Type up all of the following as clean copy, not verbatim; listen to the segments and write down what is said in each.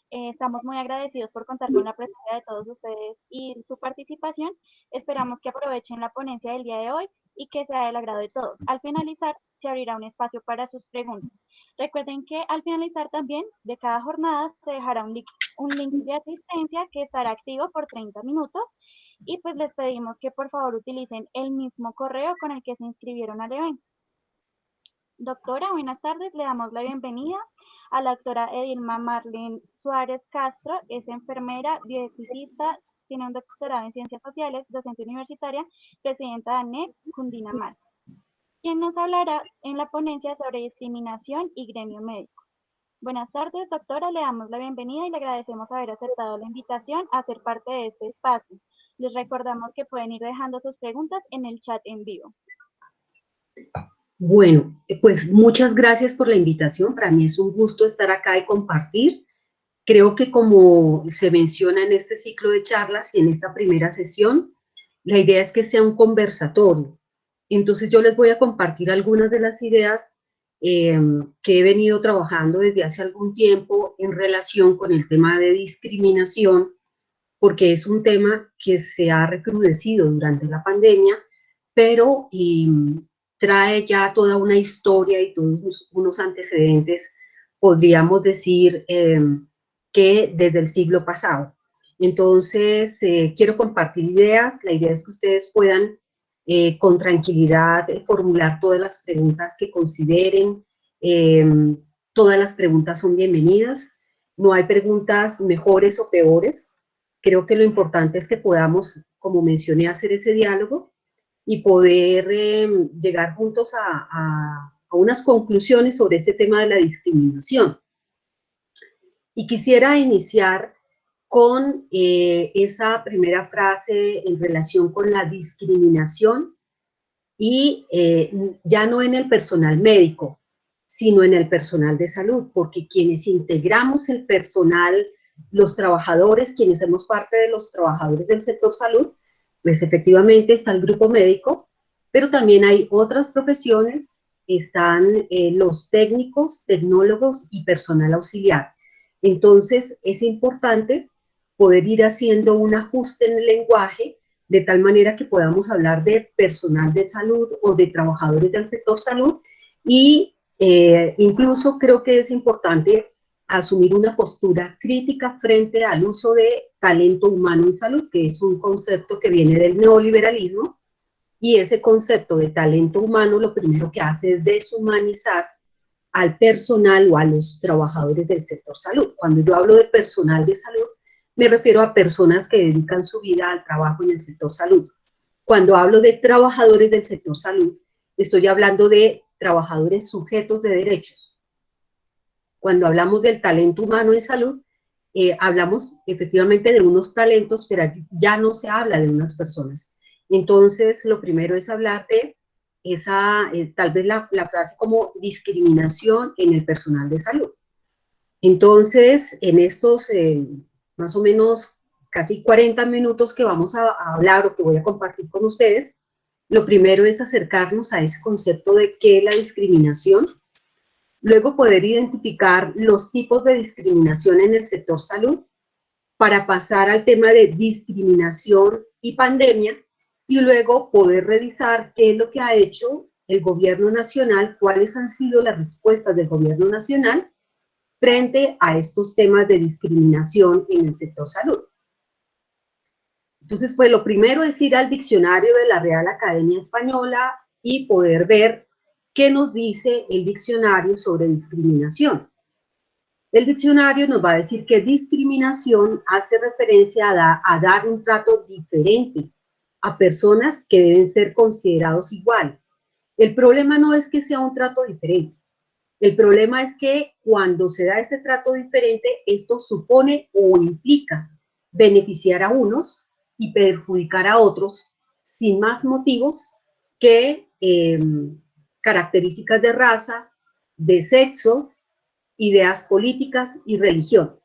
Estamos muy agradecidos por contar con la presencia de todos ustedes y su participación. Esperamos que aprovechen la ponencia del día de hoy y que sea del agrado de todos. Al finalizar, se abrirá un espacio para sus preguntas. Recuerden que al finalizar también de cada jornada se dejará un link de asistencia que estará activo por 30 minutos y pues les pedimos que por favor utilicen el mismo correo con el que se inscribieron al evento. Doctora, buenas tardes. Le damos la bienvenida a la doctora Edilma Marlene Suárez Castro. Es enfermera, bioeticista, tiene un doctorado en Ciencias Sociales, docente universitaria, presidenta de ANEC, Cundinamarca, quien nos hablará en la ponencia sobre discriminación y gremio médico. Buenas tardes, doctora. Le damos la bienvenida y le agradecemos haber aceptado la invitación a ser parte de este espacio. Les recordamos que pueden ir dejando sus preguntas en el chat en vivo. Bueno, pues muchas gracias por la invitación. Para mí es un gusto estar acá y compartir. Creo que como se menciona en este ciclo de charlas y en esta primera sesión, la idea es que sea un conversatorio. Entonces yo les voy a compartir algunas de las ideas que he venido trabajando desde hace algún tiempo en relación con el tema de discriminación, porque es un tema que se ha recrudecido durante la pandemia, pero trae ya toda una historia y todos unos antecedentes, podríamos decir, que desde el siglo pasado. Entonces, quiero compartir ideas. La idea es que ustedes puedan con tranquilidad formular todas las preguntas que consideren. Todas las preguntas son bienvenidas. No hay preguntas mejores o peores. Creo que lo importante es que podamos, como mencioné, hacer ese diálogo y poder llegar juntos a unas conclusiones sobre este tema de la discriminación. Y quisiera iniciar con esa primera frase en relación con la discriminación y ya no en el personal médico, sino en el personal de salud, porque quienes integramos el personal, los trabajadores, quienes somos parte de los trabajadores del sector salud, pues efectivamente está el grupo médico, pero también hay otras profesiones, están los técnicos, tecnólogos y personal auxiliar. Entonces es importante poder ir haciendo un ajuste en el lenguaje de tal manera que podamos hablar de personal de salud o de trabajadores del sector salud y incluso creo que es importante asumir una postura crítica frente al uso de talento humano en salud, que es un concepto que viene del neoliberalismo, y ese concepto de talento humano lo primero que hace es deshumanizar al personal o a los trabajadores del sector salud. Cuando yo hablo de personal de salud, me refiero a personas que dedican su vida al trabajo en el sector salud. Cuando hablo de trabajadores del sector salud, estoy hablando de trabajadores sujetos de derechos. Cuando hablamos del talento humano en salud, hablamos efectivamente de unos talentos, pero ya no se habla de unas personas. Entonces, lo primero es hablar de esa, tal vez la frase como discriminación en el personal de salud. Entonces, en estos más o menos casi 40 minutos que vamos a hablar o que voy a compartir con ustedes, lo primero es acercarnos a ese concepto de qué es la discriminación, luego poder identificar los tipos de discriminación en el sector salud, para pasar al tema de discriminación y pandemia, y luego poder revisar qué es lo que ha hecho el gobierno nacional, cuáles han sido las respuestas del gobierno nacional frente a estos temas de discriminación en el sector salud. Entonces, pues lo primero es ir al diccionario de la Real Academia Española y poder ver qué nos dice el diccionario sobre discriminación. El diccionario nos va a decir que discriminación hace referencia a dar un trato diferente a personas que deben ser considerados iguales. El problema no es que sea un trato diferente. El problema es que cuando se da ese trato diferente, esto supone o implica beneficiar a unos y perjudicar a otros sin más motivos que características de raza, de sexo, ideas políticas y religión.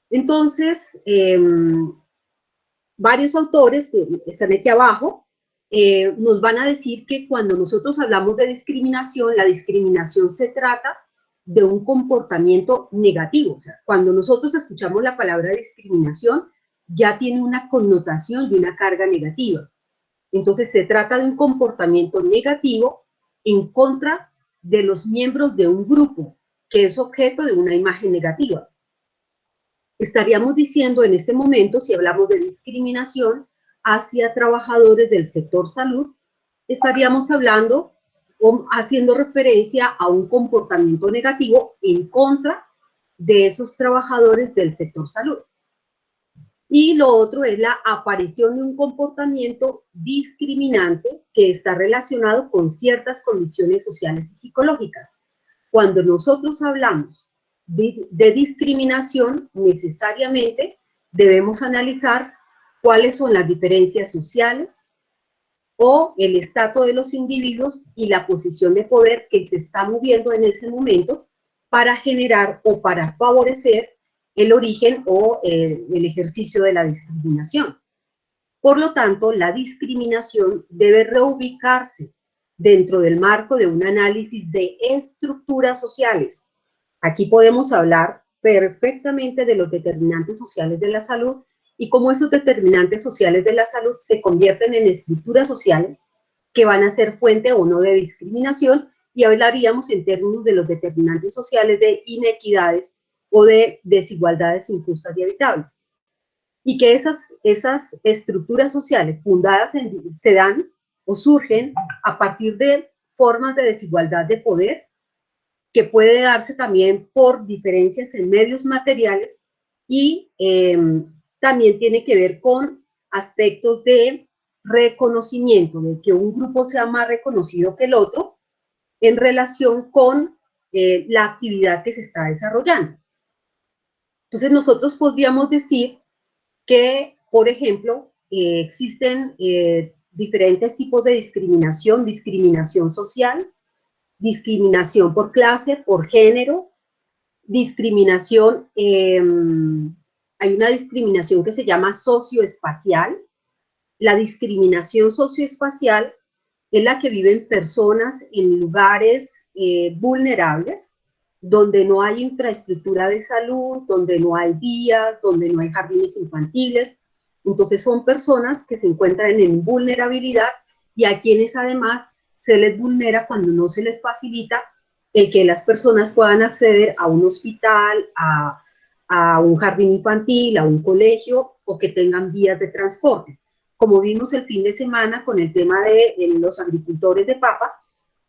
Entonces, varios autores que están aquí abajo nos van a decir que cuando nosotros hablamos de discriminación, la discriminación se trata de un comportamiento negativo. O sea, cuando nosotros escuchamos la palabra discriminación, ya tiene una connotación de una carga negativa. Entonces, se trata de un comportamiento negativo en contra de los miembros de un grupo que es objeto de una imagen negativa. Estaríamos diciendo en este momento, si hablamos de discriminación hacia trabajadores del sector salud, estaríamos hablando o haciendo referencia a un comportamiento negativo en contra de esos trabajadores del sector salud. Y lo otro es la aparición de un comportamiento discriminante que está relacionado con ciertas condiciones sociales y psicológicas. Cuando nosotros hablamos de discriminación, necesariamente debemos analizar cuáles son las diferencias sociales o el estatus de los individuos y la posición de poder que se está moviendo en ese momento para generar o para favorecer el origen o el ejercicio de la discriminación. Por lo tanto, la discriminación debe reubicarse dentro del marco de un análisis de estructuras sociales. Aquí podemos hablar perfectamente de los determinantes sociales de la salud y cómo esos determinantes sociales de la salud se convierten en estructuras sociales que van a ser fuente o no de discriminación, y hablaríamos en términos de los determinantes sociales de inequidades o de desigualdades injustas y evitables. Y que esas estructuras sociales fundadas se dan o surgen a partir de formas de desigualdad de poder, que puede darse también por diferencias en medios materiales y también tiene que ver con aspectos de reconocimiento, de que un grupo sea más reconocido que el otro en relación con la actividad que se está desarrollando. Entonces nosotros podríamos decir que, por ejemplo, existen diferentes tipos de discriminación: discriminación social, discriminación por clase, por género, discriminación, hay una discriminación que se llama socioespacial. La discriminación socioespacial es la que viven personas en lugares vulnerables, donde no hay infraestructura de salud, donde no hay vías, donde no hay jardines infantiles. Entonces son personas que se encuentran en vulnerabilidad y a quienes además se les vulnera cuando no se les facilita el que las personas puedan acceder a un hospital, a un jardín infantil, a un colegio, o que tengan vías de transporte. Como vimos el fin de semana con el tema de los agricultores de papa,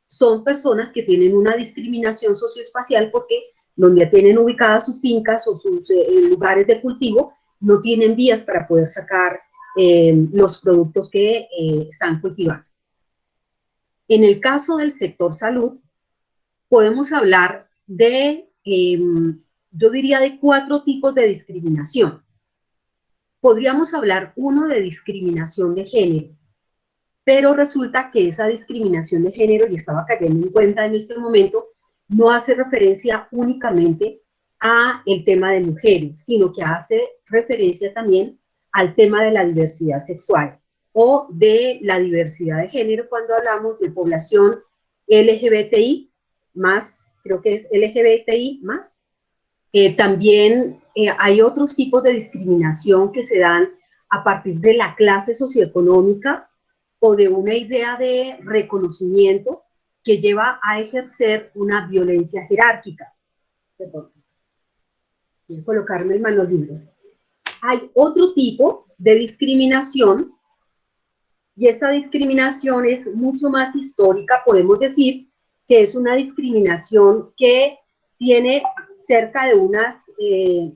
son personas que tienen una discriminación socioespacial porque donde tienen ubicadas sus fincas o sus lugares de cultivo, no tienen vías para poder sacar los productos que están cultivando. En el caso del sector salud, podemos hablar de, yo diría, de 4 tipos de discriminación. Podríamos hablar, uno, de discriminación de género, pero resulta que esa discriminación de género, y estaba cayendo en cuenta en este momento, no hace referencia únicamente a el tema de mujeres, sino que hace referencia también al tema de la diversidad sexual o de la diversidad de género cuando hablamos de población LGBTI más, creo que es LGBTI más. También hay otros tipos de discriminación que se dan a partir de la clase socioeconómica o de una idea de reconocimiento que lleva a ejercer una violencia jerárquica. Perdón. Voy a colocarme en manos libres. Hay otro tipo de discriminación, y esa discriminación es mucho más histórica. Podemos decir que es una discriminación que tiene cerca de unas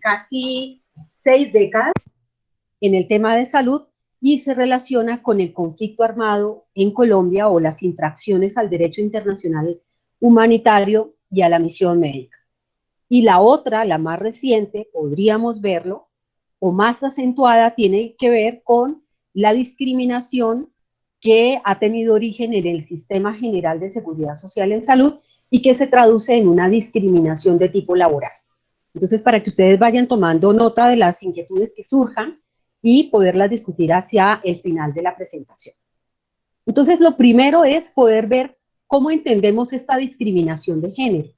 casi 6 décadas en el tema de salud, y se relaciona con el conflicto armado en Colombia o las infracciones al derecho internacional humanitario y a la misión médica. Y la otra, la más reciente, podríamos verlo, o más acentuada, tiene que ver con la discriminación que ha tenido origen en el Sistema General de Seguridad Social en Salud y que se traduce en una discriminación de tipo laboral. Entonces, para que ustedes vayan tomando nota de las inquietudes que surjan y poderlas discutir hacia el final de la presentación. Entonces, lo primero es poder ver cómo entendemos esta discriminación de género.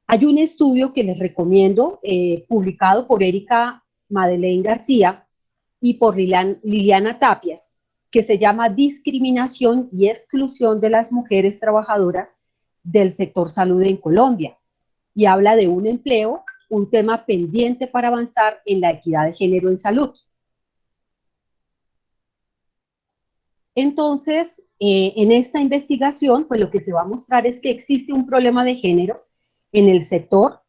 Hay un estudio que les recomiendo, publicado por Erika Madeleine García y por Liliana Tapias, que se llama Discriminación y exclusión de las mujeres trabajadoras del sector salud en Colombia, y habla de un empleo, un tema pendiente para avanzar en la equidad de género en salud. Entonces, en esta investigación, pues lo que se va a mostrar es que existe un problema de género en el sector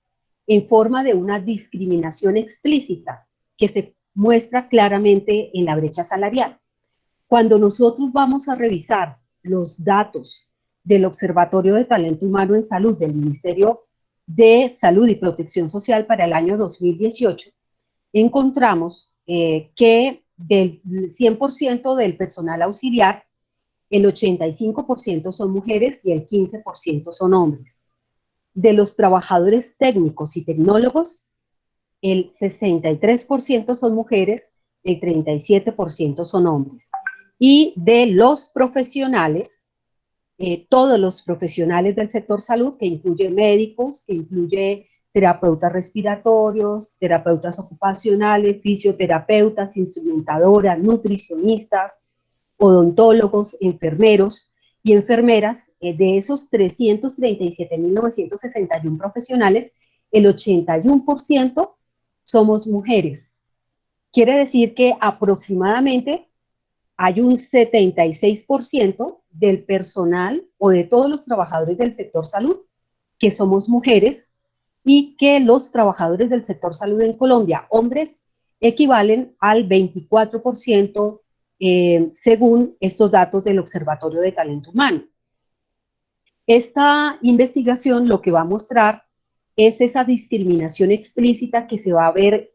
en forma de una discriminación explícita que se muestra claramente en la brecha salarial. Cuando nosotros vamos a revisar los datos del Observatorio de Talento Humano en Salud del Ministerio de Salud y Protección Social para el año 2018, encontramos que del 100% del personal auxiliar, el 85% son mujeres y el 15% son hombres. De los trabajadores técnicos y tecnólogos, el 63% son mujeres, el 37% son hombres. Y de los profesionales, todos los profesionales del sector salud, que incluye médicos, que incluye terapeutas respiratorios, terapeutas ocupacionales, fisioterapeutas, instrumentadoras, nutricionistas, odontólogos, enfermeros y enfermeras, de esos 337.961 profesionales, el 81% somos mujeres. Quiere decir que aproximadamente hay un 76% del personal o de todos los trabajadores del sector salud que somos mujeres, y que los trabajadores del sector salud en Colombia, hombres, equivalen al 24%, según estos datos del Observatorio de Talento Humano. Esta investigación lo que va a mostrar es esa discriminación explícita que se va a ver,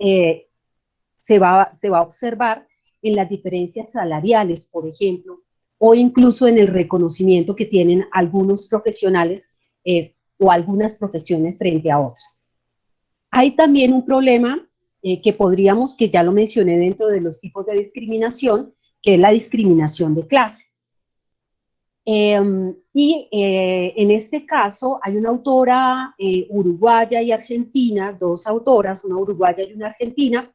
se va a observar en las diferencias salariales, por ejemplo, o incluso en el reconocimiento que tienen algunos profesionales o algunas profesiones frente a otras. Hay también un problema que ya lo mencioné dentro de los tipos de discriminación, que es la discriminación de clase. En este caso hay una autora uruguaya y argentina, dos autoras, una uruguaya y una argentina,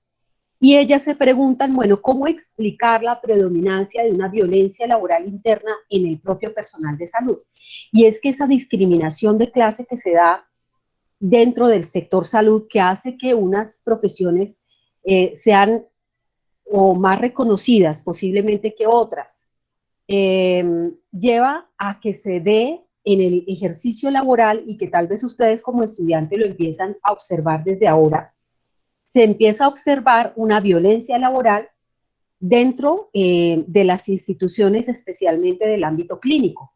y ellas se preguntan, bueno, ¿cómo explicar la predominancia de una violencia laboral interna en el propio personal de salud? Y es que esa discriminación de clase que se da dentro del sector salud, que hace que unas profesiones sean o más reconocidas posiblemente que otras, lleva a que se dé en el ejercicio laboral, y que tal vez ustedes como estudiantes lo empiezan a observar desde ahora, se empieza a observar una violencia laboral dentro de las instituciones, especialmente del ámbito clínico.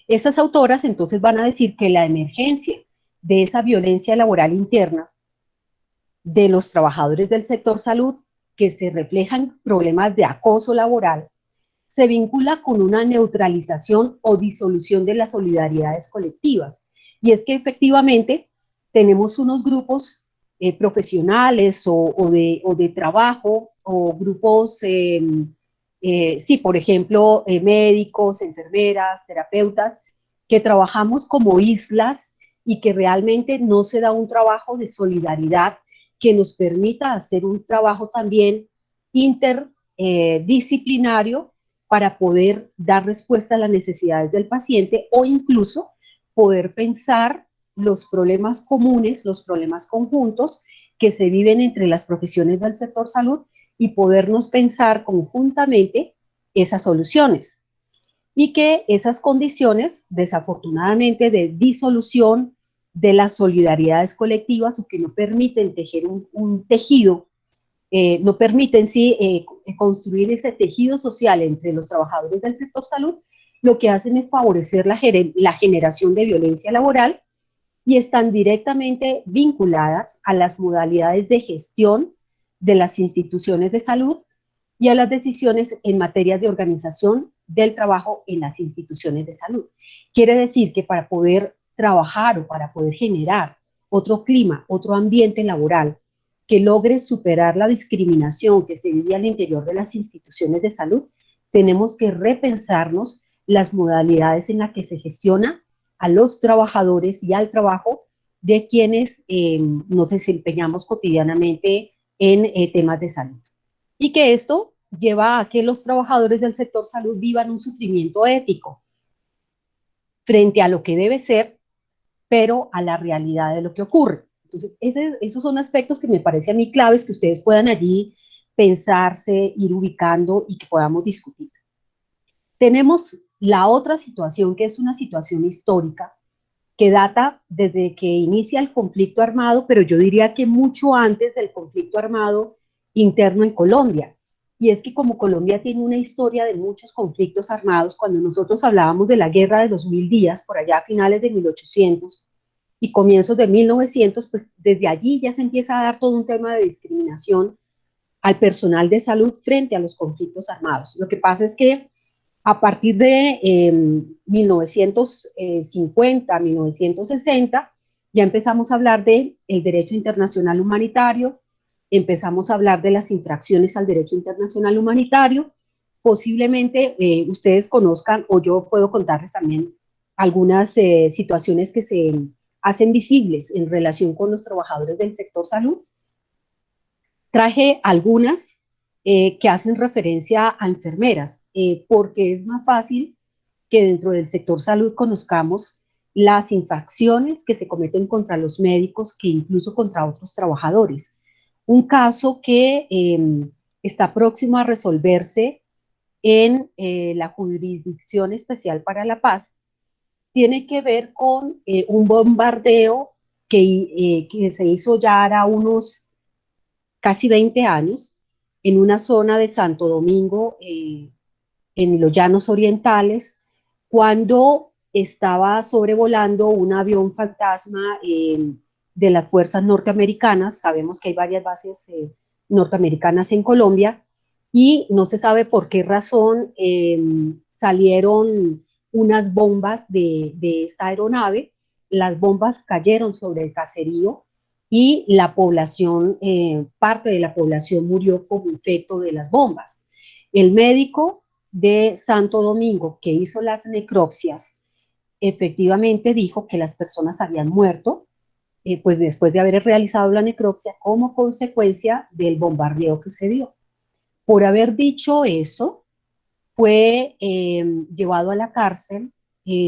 Estas autoras entonces van a decir que la emergencia de esa violencia laboral interna de los trabajadores del sector salud, que se reflejan problemas de acoso laboral, se vincula con una neutralización o disolución de las solidaridades colectivas. Y es que efectivamente tenemos unos grupos profesionales o de trabajo, o grupos, sí, por ejemplo, médicos, enfermeras, terapeutas, que trabajamos como islas y que realmente no se da un trabajo de solidaridad que nos permita hacer un trabajo también interdisciplinario para poder dar respuesta a las necesidades del paciente, o incluso poder pensar los problemas comunes, los problemas conjuntos que se viven entre las profesiones del sector salud, y podernos pensar conjuntamente esas soluciones. Y que esas condiciones, desafortunadamente, de disolución de las solidaridades colectivas, o que no permiten tejer un tejido, no permiten construir ese tejido social entre los trabajadores del sector salud, lo que hacen es favorecer la generación de violencia laboral, y están directamente vinculadas a las modalidades de gestión de las instituciones de salud y a las decisiones en materias de organización del trabajo en las instituciones de salud. Quiere decir que para poder trabajar o para poder generar otro clima, otro ambiente laboral que logre superar la discriminación que se vive al interior de las instituciones de salud, tenemos que repensarnos las modalidades en las que se gestiona a los trabajadores y al trabajo de quienes nos desempeñamos cotidianamente en temas de salud. Y que esto lleva a que los trabajadores del sector salud vivan un sufrimiento ético frente a lo que debe ser, pero a la realidad de lo que ocurre. Entonces, esos son aspectos que me parece a mí claves que ustedes puedan allí pensarse, ir ubicando y que podamos discutir. Tenemos la otra situación, que es una situación histórica, que data desde que inicia el conflicto armado, pero yo diría que mucho antes del conflicto armado interno en Colombia. Y es que como Colombia tiene una historia de muchos conflictos armados, cuando nosotros hablábamos de la guerra de los 1000 días, por allá a finales de 1800 y comienzos de 1900, pues desde allí ya se empieza a dar todo un tema de discriminación al personal de salud frente a los conflictos armados. Lo que pasa es que a partir de 1950, 1960, ya empezamos a hablar del derecho internacional humanitario, empezamos a hablar de las infracciones al derecho internacional humanitario. Posiblemente ustedes conozcan, o yo puedo contarles también algunas situaciones que se hacen visibles en relación con los trabajadores del sector salud. Traje algunas que hacen referencia a enfermeras, porque es más fácil que dentro del sector salud conozcamos las infracciones que se cometen contra los médicos que incluso contra otros trabajadores. Un caso que está próximo a resolverse en la Jurisdicción Especial para la Paz tiene que ver con un bombardeo que se hizo ya hará unos casi 20 años en una zona de Santo Domingo, en los Llanos Orientales, cuando estaba sobrevolando un avión fantasma de las fuerzas norteamericanas. Sabemos que hay varias bases norteamericanas en Colombia y no se sabe por qué razón salieron unas bombas de esta aeronave. Las bombas cayeron sobre el caserío y la población, parte de la población murió como efecto de las bombas. El médico de Santo Domingo que hizo las necropsias efectivamente dijo que las personas habían muerto, pues después de haber realizado la necropsia como consecuencia del bombardeo que se dio. Por haber dicho eso, fue llevado a la cárcel,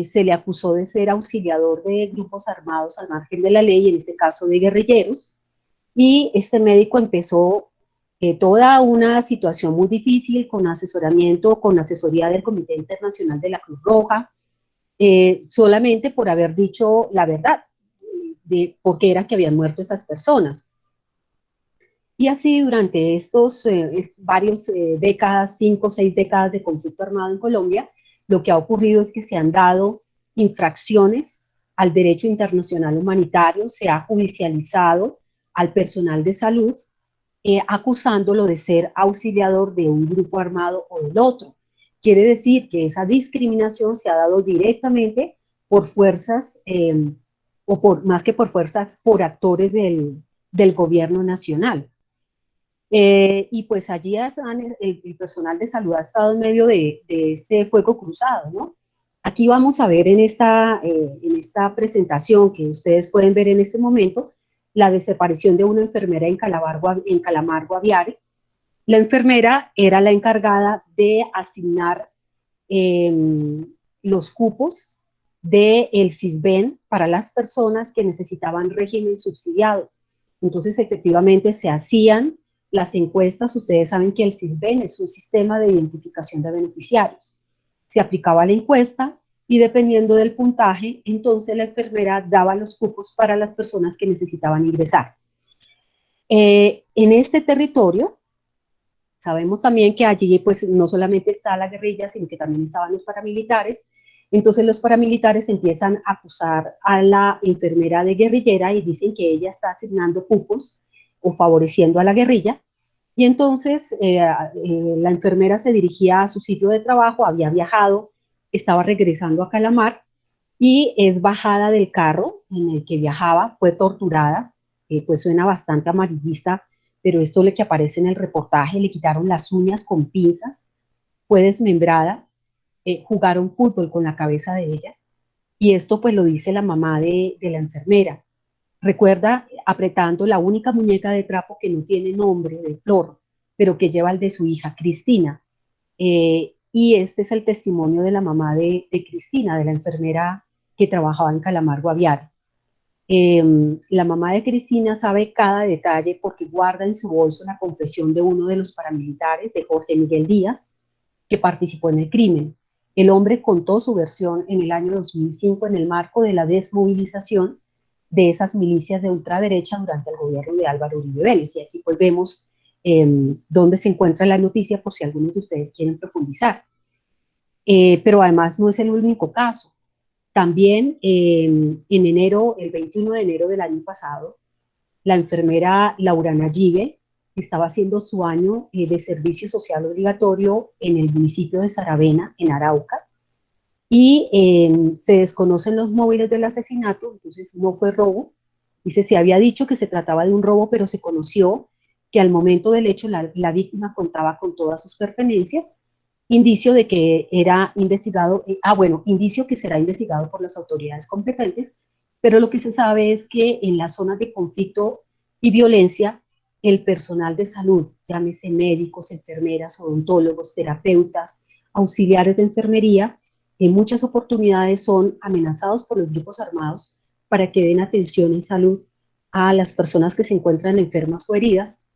se le acusó de ser auxiliador de grupos armados al margen de la ley, en este caso de guerrilleros, y este médico empezó toda una situación muy difícil con asesoramiento, con asesoría del Comité Internacional de la Cruz Roja, solamente por haber dicho la verdad de por qué era que habían muerto esas personas. Y así durante estos varios décadas, 5 o 6 décadas de conflicto armado en Colombia, lo que ha ocurrido es que se han dado infracciones al derecho internacional humanitario, se ha judicializado al personal de salud, acusándolo de ser auxiliador de un grupo armado o del otro. Quiere decir que esa discriminación se ha dado directamente por fuerzas, o por más que por fuerzas, por actores del gobierno nacional. Y pues allí el personal de salud ha estado en medio de este fuego cruzado, ¿no? Aquí vamos a ver en esta presentación que ustedes pueden ver en este momento, la desaparición de una enfermera en Calamargo Aviare. La enfermera era la encargada de asignar eh, los cupos del CISBEN para las personas que necesitaban régimen subsidiado. Entonces, efectivamente, se hacían las encuestas. Ustedes saben que el CISBEN es un sistema de identificación de beneficiarios. Se aplicaba la encuesta y dependiendo del puntaje, entonces la enfermera daba los cupos para las personas que necesitaban ingresar. En este territorio, sabemos también que allí pues no solamente está la guerrilla, sino que también estaban los paramilitares. Entonces los paramilitares empiezan a acusar a la enfermera de guerrillera y dicen que ella está asignando cupos o favoreciendo a la guerrilla. Y entonces la enfermera se dirigía a su sitio de trabajo, había viajado, estaba regresando a Calamar y es bajada del carro en el que viajaba, fue torturada, pues suena bastante amarillista, pero esto es lo que aparece en el reportaje, le quitaron las uñas con pinzas, fue desmembrada, jugaron fútbol con la cabeza de ella, y esto pues lo dice la mamá de la enfermera. recuerda apretando la única muñeca de trapo que no tiene nombre de Flor, pero que lleva el de su hija, Cristina. Y este es el testimonio de la mamá de Cristina, de la enfermera que trabajaba en Calamargo Aviar. La mamá de Cristina sabe cada detalle porque guarda en su bolso la confesión de uno de los paramilitares, de Jorge Miguel Díaz, que participó en el crimen. El hombre contó su versión en el año 2005 en el marco de la desmovilización de esas milicias de ultraderecha durante el gobierno de Álvaro Uribe Vélez. Y aquí pues vemos dónde se encuentra la noticia por si algunos de ustedes quieren profundizar. Pero además no es el único caso. También en enero, el 21 de enero del año pasado, la enfermera Laura Nayibe estaba haciendo su año de servicio social obligatorio en el municipio de Saravena, en Arauca, y se desconocen los móviles del asesinato, entonces no fue robo. Dice, se había dicho que se trataba de un robo, pero se conoció que al momento del hecho la víctima contaba con todas sus pertenencias, indicio de que era investigado, bueno, indicio que será investigado por las autoridades competentes, pero lo que se sabe es que en las zonas de conflicto y violencia, el personal de salud, llámese médicos, enfermeras, odontólogos, terapeutas, auxiliares de enfermería, en muchas oportunidades son amenazados por los grupos armados para que den atención en salud a las personas que se encuentran enfermas o heridas,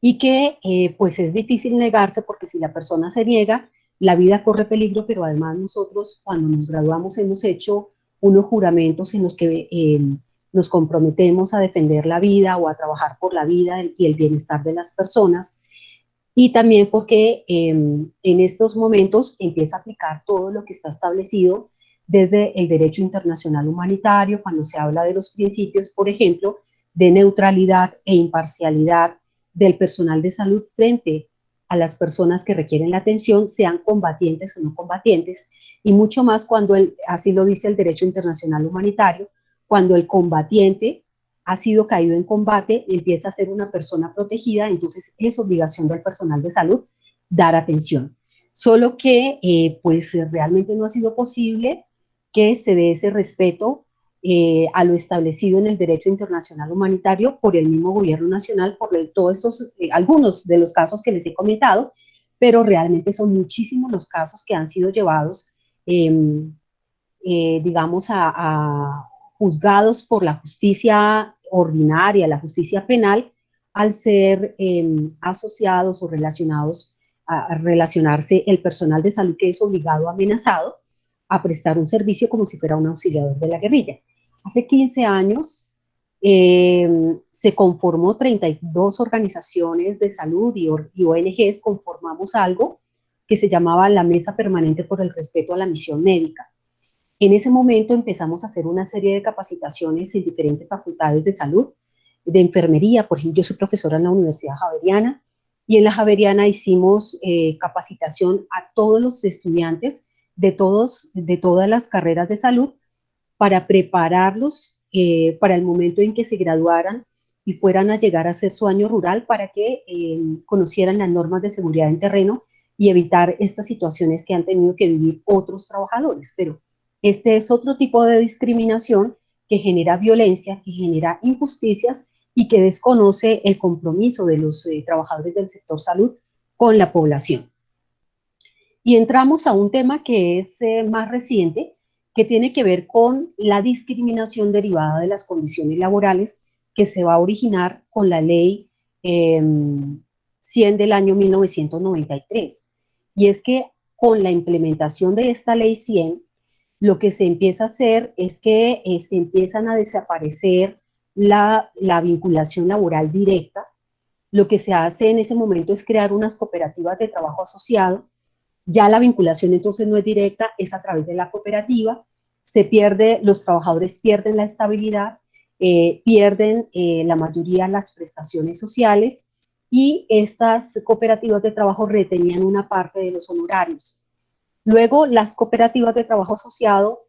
y que pues es difícil negarse porque si la persona se niega, la vida corre peligro, pero además nosotros cuando nos graduamos hemos hecho unos juramentos en los que nos comprometemos a defender la vida o a trabajar por la vida y el bienestar de las personas, y también porque en estos momentos empieza a aplicar todo lo que está establecido desde el derecho internacional humanitario, cuando se habla de los principios, por ejemplo, de neutralidad e imparcialidad del personal de salud frente a las personas que requieren la atención, sean combatientes o no combatientes, y mucho más cuando, así lo dice el derecho internacional humanitario, cuando el combatiente ha sido caído en combate, empieza a ser una persona protegida, entonces es obligación del personal de salud dar atención. Solo que pues realmente no ha sido posible que se dé ese respeto a lo establecido en el derecho internacional humanitario por el mismo gobierno nacional, por todos estos, algunos de los casos que les he comentado, pero realmente son muchísimos los casos que han sido llevados, digamos, a juzgados por la justicia ordinaria, la justicia penal, al ser asociados o relacionados, a relacionarse el personal de salud que es obligado, amenazado, a prestar un servicio como si fuera un auxiliador de la guerrilla. Hace 15 años se conformó 32 organizaciones de salud y ONGs, conformamos algo que se llamaba la Mesa Permanente por el Respeto a la Misión Médica. En ese momento empezamos a hacer una serie de capacitaciones en diferentes facultades de salud, de enfermería. Por ejemplo, yo soy profesora en la Universidad Javeriana, y en la Javeriana hicimos capacitación a todos los estudiantes de todas las carreras de salud para prepararlos para el momento en que se graduaran y fueran a llegar a hacer su año rural, para que conocieran las normas de seguridad en terreno y evitar estas situaciones que han tenido que vivir otros trabajadores. Pero este es otro tipo de discriminación que genera violencia, que genera injusticias y que desconoce el compromiso de los trabajadores del sector salud con la población. Y entramos a un tema que es más reciente, que tiene que ver con la discriminación derivada de las condiciones laborales que se va a originar con la ley 100 del año 1993. Y es que con la implementación de esta ley 100, lo que se empieza a hacer es que se empiezan a desaparecer la vinculación laboral directa. Lo que se hace en ese momento es crear unas cooperativas de trabajo asociado. Ya la vinculación entonces no es directa, es a través de la cooperativa. Se pierde, los trabajadores pierden la estabilidad, pierden la mayoría las prestaciones sociales, y estas cooperativas de trabajo retenían una parte de los honorarios. Luego, las cooperativas de trabajo asociado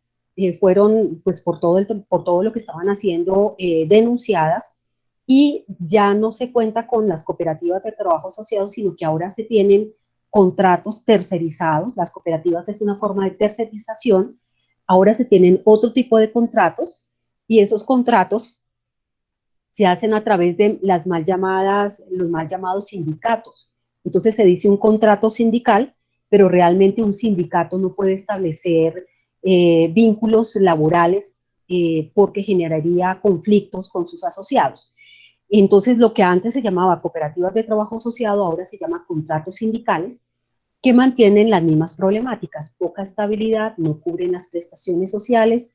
fueron, pues por todo lo que estaban haciendo, denunciadas, y ya no se cuenta con las cooperativas de trabajo asociado, sino que ahora se tienen contratos tercerizados. Las cooperativas es una forma de tercerización. Ahora se tienen otro tipo de contratos y esos contratos se hacen a través de los mal llamados sindicatos. Entonces se dice un contrato sindical, pero realmente un sindicato no puede establecer vínculos laborales porque generaría conflictos con sus asociados. Entonces lo que antes se llamaba cooperativas de trabajo asociado ahora se llama contratos sindicales, que mantienen las mismas problemáticas: poca estabilidad, no cubren las prestaciones sociales,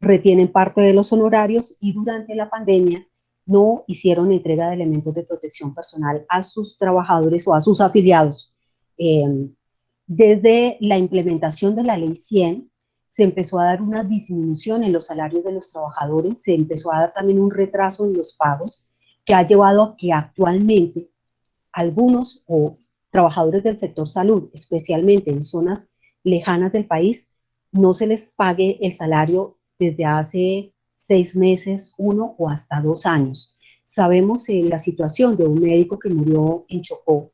retienen parte de los honorarios y durante la pandemia no hicieron entrega de elementos de protección personal a sus trabajadores o a sus afiliados. Eh, Desde la implementación de la Ley 100 se empezó a dar una disminución en los salarios de los trabajadores, se empezó a dar también un retraso en los pagos que ha llevado a que actualmente algunos o trabajadores del sector salud, especialmente en zonas lejanas del país, no se les pague el salario desde hace 6 meses, 1 o hasta 2 años. Sabemos la situación de un médico que murió en Chocó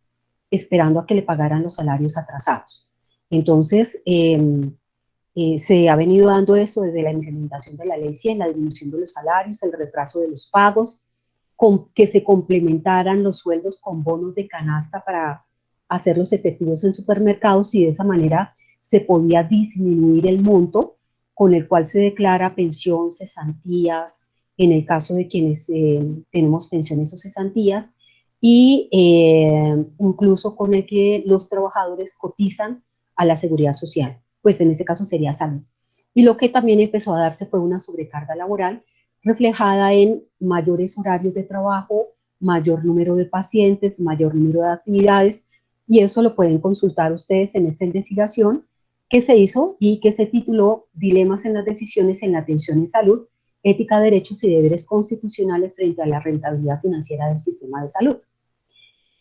esperando a que le pagaran los salarios atrasados. Entonces, se ha venido dando esto desde la implementación de la Ley 100, la disminución de los salarios, el retraso de los pagos, que se complementaran los sueldos con bonos de canasta para hacerlos efectivos en supermercados y de esa manera se podía disminuir el monto con el cual se declara pensión, cesantías, en el caso de quienes tenemos pensiones o cesantías, y incluso con el que los trabajadores cotizan a la seguridad social, pues en este caso sería salud. Y lo que también empezó a darse fue una sobrecarga laboral reflejada en mayores horarios de trabajo, mayor número de pacientes, mayor número de actividades, y eso lo pueden consultar ustedes en esta investigación que se hizo y que se tituló Dilemas en las decisiones en la atención en salud, ética, derechos y deberes constitucionales frente a la rentabilidad financiera del sistema de salud.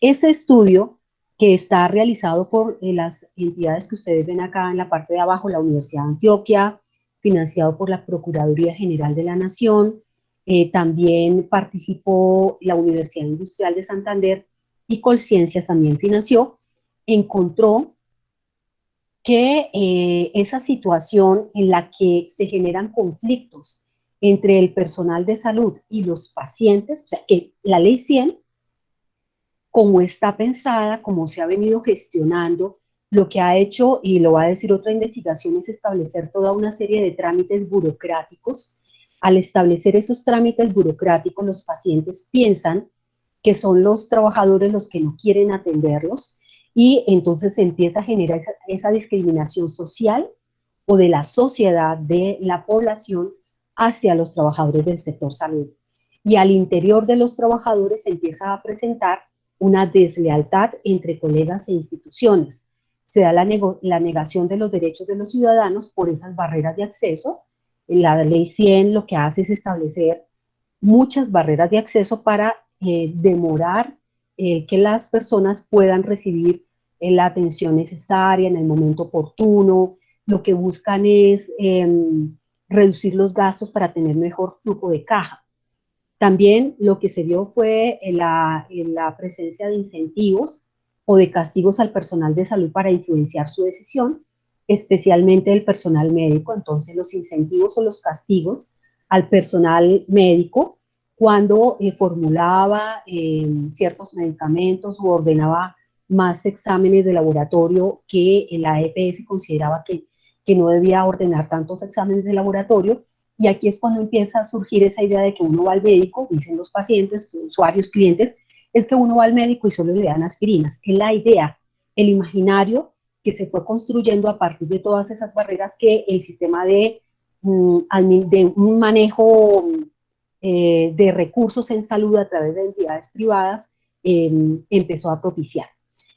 Ese estudio, que está realizado por las entidades que ustedes ven acá en la parte de abajo, la Universidad de Antioquia, financiado por la Procuraduría General de la Nación, también participó la Universidad Industrial de Santander y Colciencias también financió, encontró que esa situación en la que se generan conflictos entre el personal de salud y los pacientes, o sea, que la Ley 100, como está pensada, como se ha venido gestionando, lo que ha hecho, y lo va a decir otra investigación, es establecer toda una serie de trámites burocráticos. Al establecer esos trámites burocráticos, los pacientes piensan que son los trabajadores los que no quieren atenderlos y entonces se empieza a generar esa discriminación social o de la sociedad, de la población hacia los trabajadores del sector salud. Y al interior de los trabajadores se empieza a presentar una deslealtad entre colegas e instituciones. Se da la negación de los derechos de los ciudadanos por esas barreras de acceso. La Ley 100 lo que hace es establecer muchas barreras de acceso para demorar que las personas puedan recibir la atención necesaria en el momento oportuno. Lo que buscan es reducir los gastos para tener mejor flujo de caja. También lo que se vio fue la presencia de incentivos o de castigos al personal de salud para influenciar su decisión, especialmente el personal médico. Entonces, los incentivos o los castigos al personal médico cuando formulaba ciertos medicamentos o ordenaba más exámenes de laboratorio que la EPS consideraba que no debía ordenar tantos exámenes de laboratorio. Y aquí es cuando empieza a surgir esa idea de que uno va al médico, dicen los pacientes, usuarios, clientes, es que uno va al médico y solo le dan aspirinas. Es la idea, el imaginario que se fue construyendo a partir de todas esas barreras que el sistema de un manejo de recursos en salud a través de entidades privadas empezó a propiciar.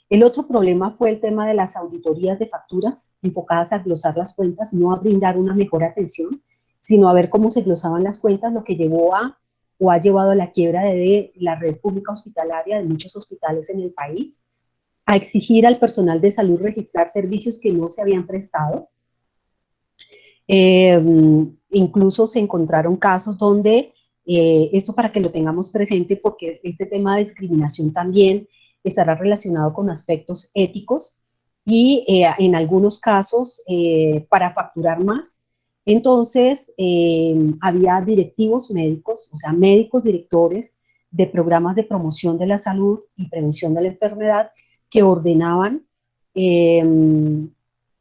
El otro problema fue el tema de las auditorías de facturas enfocadas a glosar las cuentas, no a brindar una mejor atención, sino a ver cómo se glosaban las cuentas, lo que llevó a o ha llevado a la quiebra de la red pública hospitalaria de muchos hospitales en el país, a exigir al personal de salud registrar servicios que no se habían prestado. Incluso se encontraron casos donde, esto para que lo tengamos presente, porque este tema de discriminación también estará relacionado con aspectos éticos y en algunos casos para facturar más, Entonces, había directivos médicos, o sea, médicos directores de programas de promoción de la salud y prevención de la enfermedad que ordenaban eh,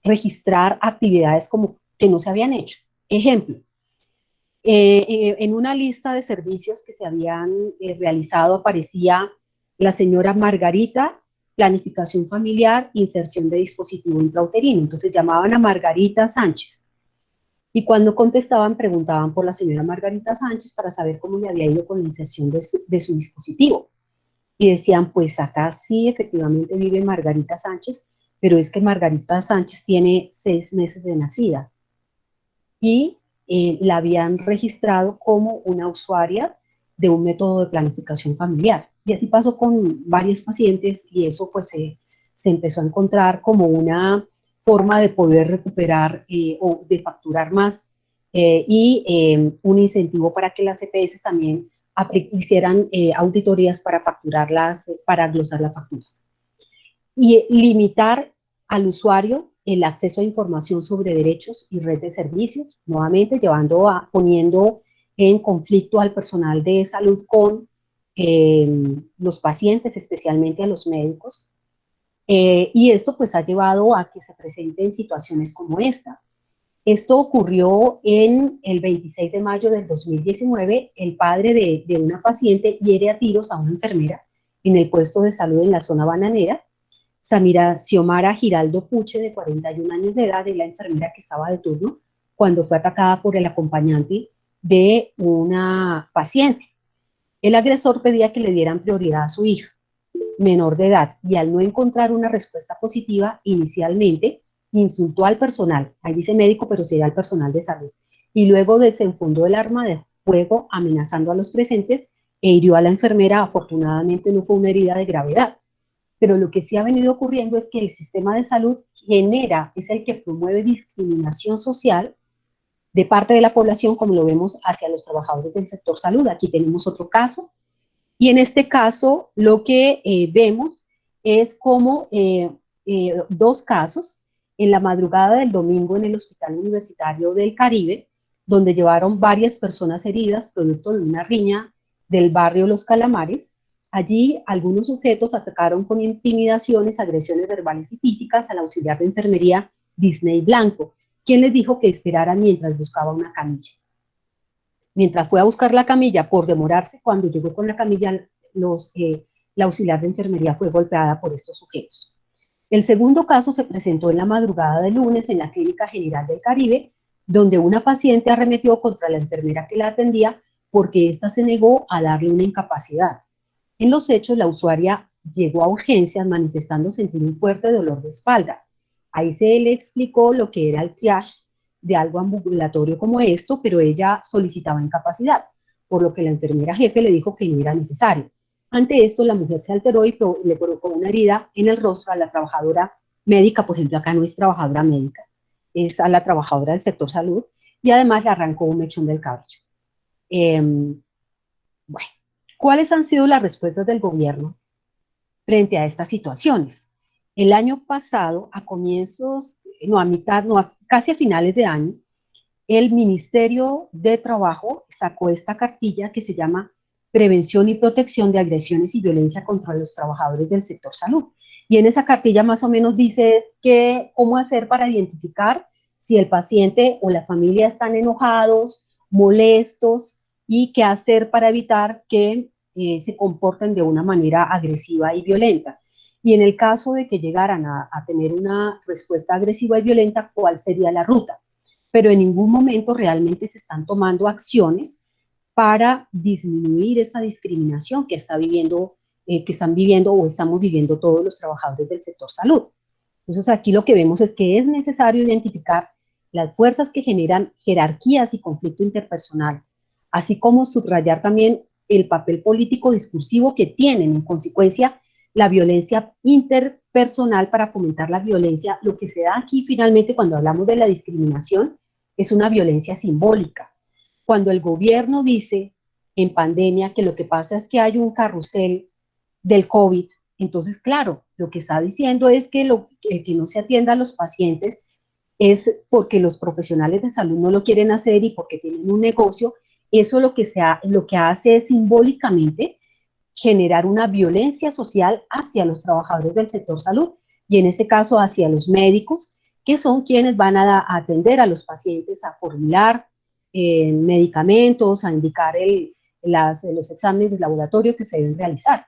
registrar actividades como que no se habían hecho. Ejemplo, en una lista de servicios que se habían realizado aparecía la señora Margarita, planificación familiar, inserción de dispositivo intrauterino. Entonces llamaban a Margarita Sánchez. Y cuando contestaban, preguntaban por la señora Margarita Sánchez para saber cómo le había ido con la inserción de su dispositivo. Y decían, pues acá sí, efectivamente vive Margarita Sánchez, pero es que Margarita Sánchez tiene 6 meses de nacida. Y la habían registrado como una usuaria de un método de planificación familiar. Y así pasó con varios pacientes y eso pues se empezó a encontrar como una forma de poder recuperar o de facturar más un incentivo para que las EPS también hicieran auditorías para facturarlas, para glosar las facturas. Y limitar al usuario el acceso a información sobre derechos y red de servicios, nuevamente poniendo en conflicto al personal de salud con los pacientes, especialmente a los médicos. Y esto pues ha llevado a que se presenten situaciones como esta. Esto ocurrió en el 26 de mayo del 2019. El padre de una paciente hiere a tiros a una enfermera en el puesto de salud en la zona bananera. Samira Xiomara Giraldo Puche, de 41 años de edad, es la enfermera que estaba de turno cuando fue atacada por el acompañante de una paciente. El agresor pedía que le dieran prioridad a su hija, menor de edad, y al no encontrar una respuesta positiva, inicialmente insultó al personal, ahí dice médico, pero sería al personal de salud, y luego desenfundó el arma de fuego amenazando a los presentes e hirió a la enfermera. Afortunadamente no fue una herida de gravedad. Pero lo que sí ha venido ocurriendo es que el sistema de salud es el que promueve discriminación social de parte de la población, como lo vemos hacia los trabajadores del sector salud. Aquí tenemos otro caso, y en este caso lo que vemos es como dos casos en la madrugada del domingo en el Hospital Universitario del Caribe, donde llevaron varias personas heridas producto de una riña del barrio Los Calamares. Allí algunos sujetos atacaron con intimidaciones, agresiones verbales y físicas al auxiliar de enfermería Disney Blanco, quien les dijo que esperaran mientras buscaba una camilla. Mientras fue a buscar la camilla, por demorarse, cuando llegó con la camilla, la auxiliar de enfermería fue golpeada por estos sujetos. El segundo caso se presentó en la madrugada del lunes en la Clínica General del Caribe, donde una paciente arremetió contra la enfermera que la atendía porque ésta se negó a darle una incapacidad. En los hechos, la usuaria llegó a urgencias manifestando sentir un fuerte dolor de espalda. Ahí se le explicó lo que era el triage de algo ambulatorio como esto, pero ella solicitaba incapacidad, por lo que la enfermera jefe le dijo que no era necesario. Ante esto, la mujer se alteró y le provocó una herida en el rostro a la trabajadora médica. Por ejemplo, acá no es trabajadora médica, es a la trabajadora del sector salud, y además le arrancó un mechón del cabello. Bueno, ¿cuáles han sido las respuestas del gobierno frente a estas situaciones? El año pasado, a comienzos, no a mitad, no, casi a finales de año, el Ministerio de Trabajo sacó esta cartilla que se llama Prevención y Protección de Agresiones y Violencia contra los Trabajadores del Sector Salud. Y en esa cartilla más o menos dice cómo hacer para identificar si el paciente o la familia están enojados, molestos, y qué hacer para evitar que se comporten de una manera agresiva y violenta. Y en el caso de que llegaran a tener una respuesta agresiva y violenta, ¿cuál sería la ruta? Pero en ningún momento realmente se están tomando acciones para disminuir esa discriminación que están viviendo o estamos viviendo todos los trabajadores del sector salud. Entonces aquí lo que vemos es que es necesario identificar las fuerzas que generan jerarquías y conflicto interpersonal, así como subrayar también el papel político discursivo que tienen en consecuencia la violencia interpersonal para fomentar la violencia. Lo que se da aquí finalmente cuando hablamos de la discriminación es una violencia simbólica. Cuando el gobierno dice en pandemia que lo que pasa es que hay un carrusel del COVID, entonces, claro, lo que está diciendo es que el que no se atienda a los pacientes es porque los profesionales de salud no lo quieren hacer y porque tienen un negocio. Eso lo que hace es simbólicamente generar una violencia social hacia los trabajadores del sector salud y en este caso hacia los médicos, que son quienes van a atender a los pacientes, a formular medicamentos, a indicar los exámenes de laboratorio que se deben realizar.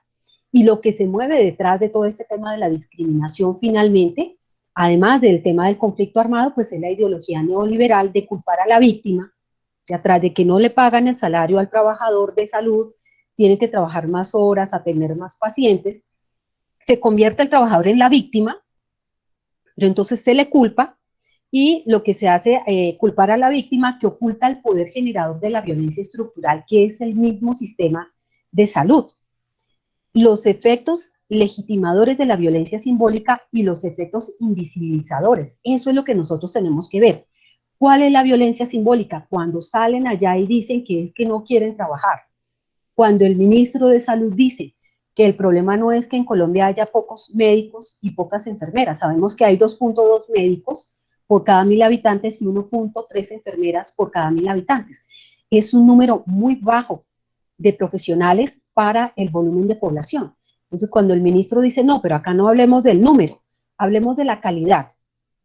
Y lo que se mueve detrás de todo este tema de la discriminación finalmente, además del tema del conflicto armado, pues es la ideología neoliberal de culpar a la víctima, de atrás de que no le pagan el salario al trabajador de salud, tiene que trabajar más horas, atender más pacientes, se convierte el trabajador en la víctima, pero entonces se le culpa y lo que se hace culpar a la víctima que oculta el poder generador de la violencia estructural, que es el mismo sistema de salud. Los efectos legitimadores de la violencia simbólica y los efectos invisibilizadores. Eso es lo que nosotros tenemos que ver. ¿Cuál es la violencia simbólica? Cuando salen allá y dicen que es que no quieren trabajar. Cuando el ministro de Salud dice que el problema no es que en Colombia haya pocos médicos y pocas enfermeras. Sabemos que hay 2.2 médicos por cada 1.000 habitantes y 1.3 enfermeras por cada 1.000 habitantes. Es un número muy bajo de profesionales para el volumen de población. Entonces, cuando el ministro dice, no, pero acá no hablemos del número, hablemos de la calidad.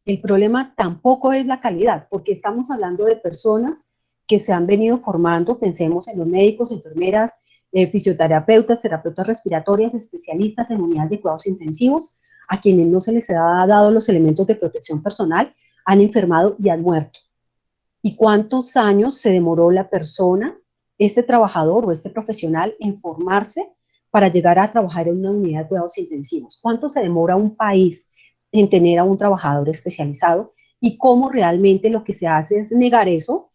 El problema tampoco es la calidad, porque estamos hablando de personas que se han venido formando, pensemos en los médicos, enfermeras, fisioterapeutas, terapeutas respiratorias, especialistas en unidades de cuidados intensivos, a quienes no se les ha dado los elementos de protección personal, han enfermado y han muerto. ¿Y cuántos años se demoró la persona, este trabajador o este profesional, en formarse para llegar a trabajar en una unidad de cuidados intensivos? ¿Cuánto se demora un país en tener a un trabajador especializado? Y cómo realmente lo que se hace es negar eso,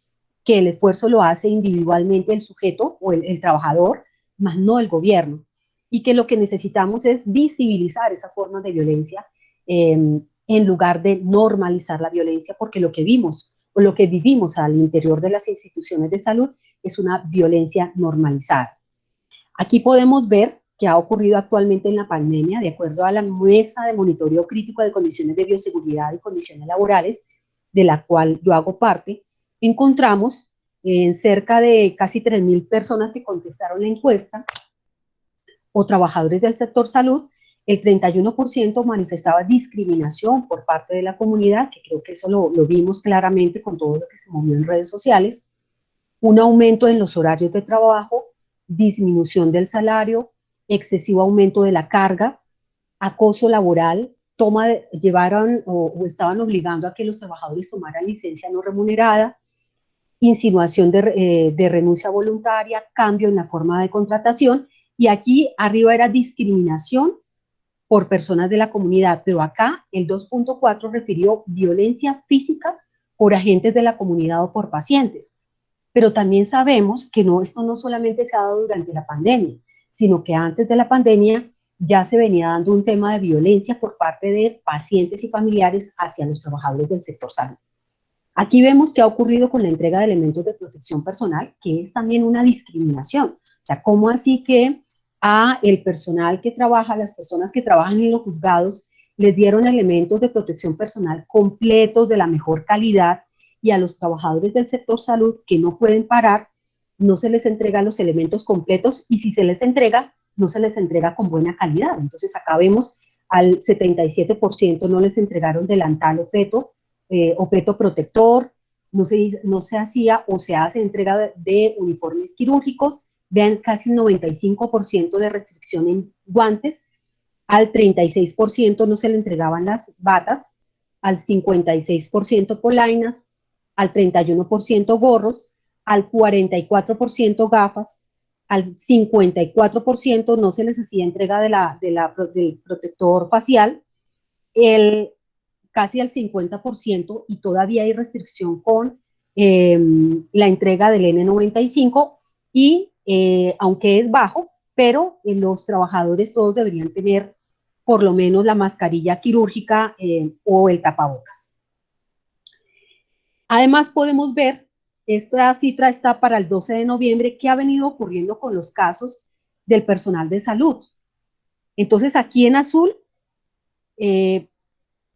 que el esfuerzo lo hace individualmente el sujeto o el trabajador, más no el gobierno. Y que lo que necesitamos es visibilizar esa forma de violencia en lugar de normalizar la violencia, porque lo que vimos o lo que vivimos al interior de las instituciones de salud es una violencia normalizada. Aquí podemos ver que ha ocurrido actualmente en la pandemia, de acuerdo a la Mesa de Monitoreo Crítico de Condiciones de Bioseguridad y Condiciones Laborales, de la cual yo hago parte, encontramos en cerca de casi 3.000 personas que contestaron la encuesta, o trabajadores del sector salud, el 31% manifestaba discriminación por parte de la comunidad, que creo que eso lo vimos claramente con todo lo que se movió en redes sociales, un aumento en los horarios de trabajo, disminución del salario, excesivo aumento de la carga, acoso laboral, llevaron o estaban obligando a que los trabajadores tomaran licencia no remunerada, insinuación de renuncia voluntaria, cambio en la forma de contratación, y aquí arriba era discriminación por personas de la comunidad, pero acá el 2.4 refirió violencia física por agentes de la comunidad o por pacientes. Pero también sabemos que esto no solamente se ha dado durante la pandemia, sino que antes de la pandemia ya se venía dando un tema de violencia por parte de pacientes y familiares hacia los trabajadores del sector salud. Aquí vemos qué ha ocurrido con la entrega de elementos de protección personal, que es también una discriminación. O sea, ¿cómo así que a el personal que trabaja, las personas que trabajan en los juzgados, les dieron elementos de protección personal completos, de la mejor calidad, y a los trabajadores del sector salud que no pueden parar, no se les entrega los elementos completos, y si se les entrega, no se les entrega con buena calidad? Entonces acá vemos al 77% no les entregaron delantal o peto protector, no se hacía o se hace entrega de uniformes quirúrgicos, vean casi el 95% de restricción en guantes, al 36% no se le entregaban las batas, al 56% polainas, al 31% gorros, al 44% gafas, al 54% no se les hacía entrega del protector facial, casi al 50%, y todavía hay restricción con la entrega del N95, y aunque es bajo, pero los trabajadores todos deberían tener por lo menos la mascarilla quirúrgica o el tapabocas. Además podemos ver, esta cifra está para el 12 de noviembre, qué ha venido ocurriendo con los casos del personal de salud. Entonces aquí en azul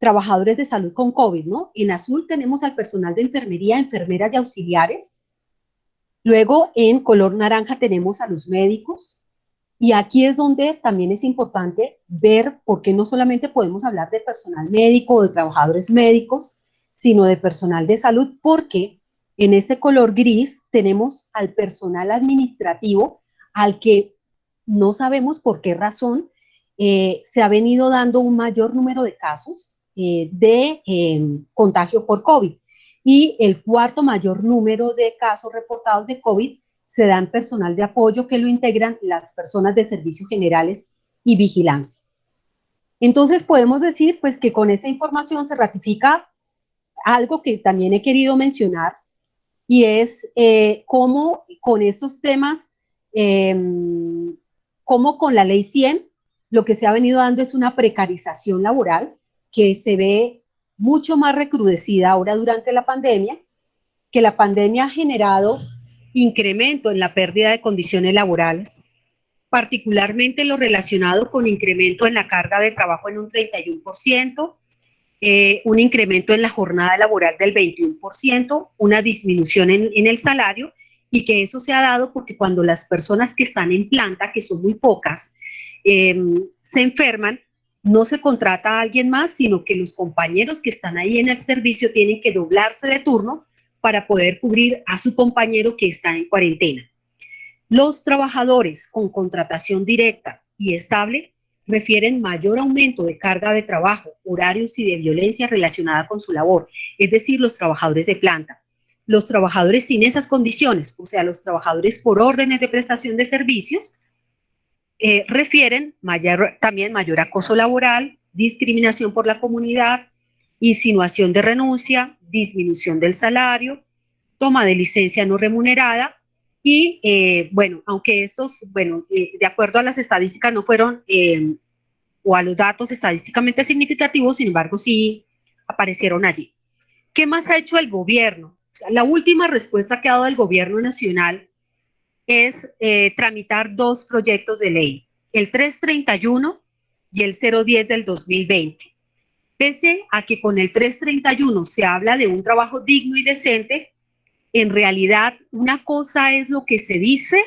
trabajadores de salud con COVID, ¿no? En azul tenemos al personal de enfermería, enfermeras y auxiliares. Luego en color naranja tenemos a los médicos. Y aquí es donde también es importante ver por qué no solamente podemos hablar de personal médico o de trabajadores médicos, sino de personal de salud, porque en este color gris tenemos al personal administrativo al que no sabemos por qué razón se ha venido dando un mayor número de casos de contagio por COVID. Y el cuarto mayor número de casos reportados de COVID se da en personal de apoyo que lo integran las personas de servicios generales y vigilancia. Entonces podemos decir pues que con esta información se ratifica algo que también he querido mencionar y es cómo con estos temas, cómo con la ley 100 lo que se ha venido dando es una precarización laboral que se ve mucho más recrudecida ahora durante la pandemia, que la pandemia ha generado incremento en la pérdida de condiciones laborales, particularmente lo relacionado con incremento en la carga de trabajo en un 31%, un incremento en la jornada laboral del 21%, una disminución en el salario, y que eso se ha dado porque cuando las personas que están en planta, que son muy pocas, se enferman, no se contrata a alguien más, sino que los compañeros que están ahí en el servicio tienen que doblarse de turno para poder cubrir a su compañero que está en cuarentena. Los trabajadores con contratación directa y estable refieren mayor aumento de carga de trabajo, horarios y de violencia relacionada con su labor, es decir, los trabajadores de planta. Los trabajadores sin esas condiciones, o sea, los trabajadores por órdenes de prestación de servicios, refieren también mayor acoso laboral, discriminación por la comunidad, insinuación de renuncia, disminución del salario, toma de licencia no remunerada y, bueno, aunque estos, bueno, de acuerdo a las estadísticas no fueron, o a los datos estadísticamente significativos, sin embargo sí aparecieron allí. ¿Qué más ha hecho el gobierno? O sea, la última respuesta que ha dado el gobierno nacional es tramitar dos proyectos de ley, el 331 y el 010 del 2020. Pese a que con el 331 se habla de un trabajo digno y decente, en realidad una cosa es lo que se dice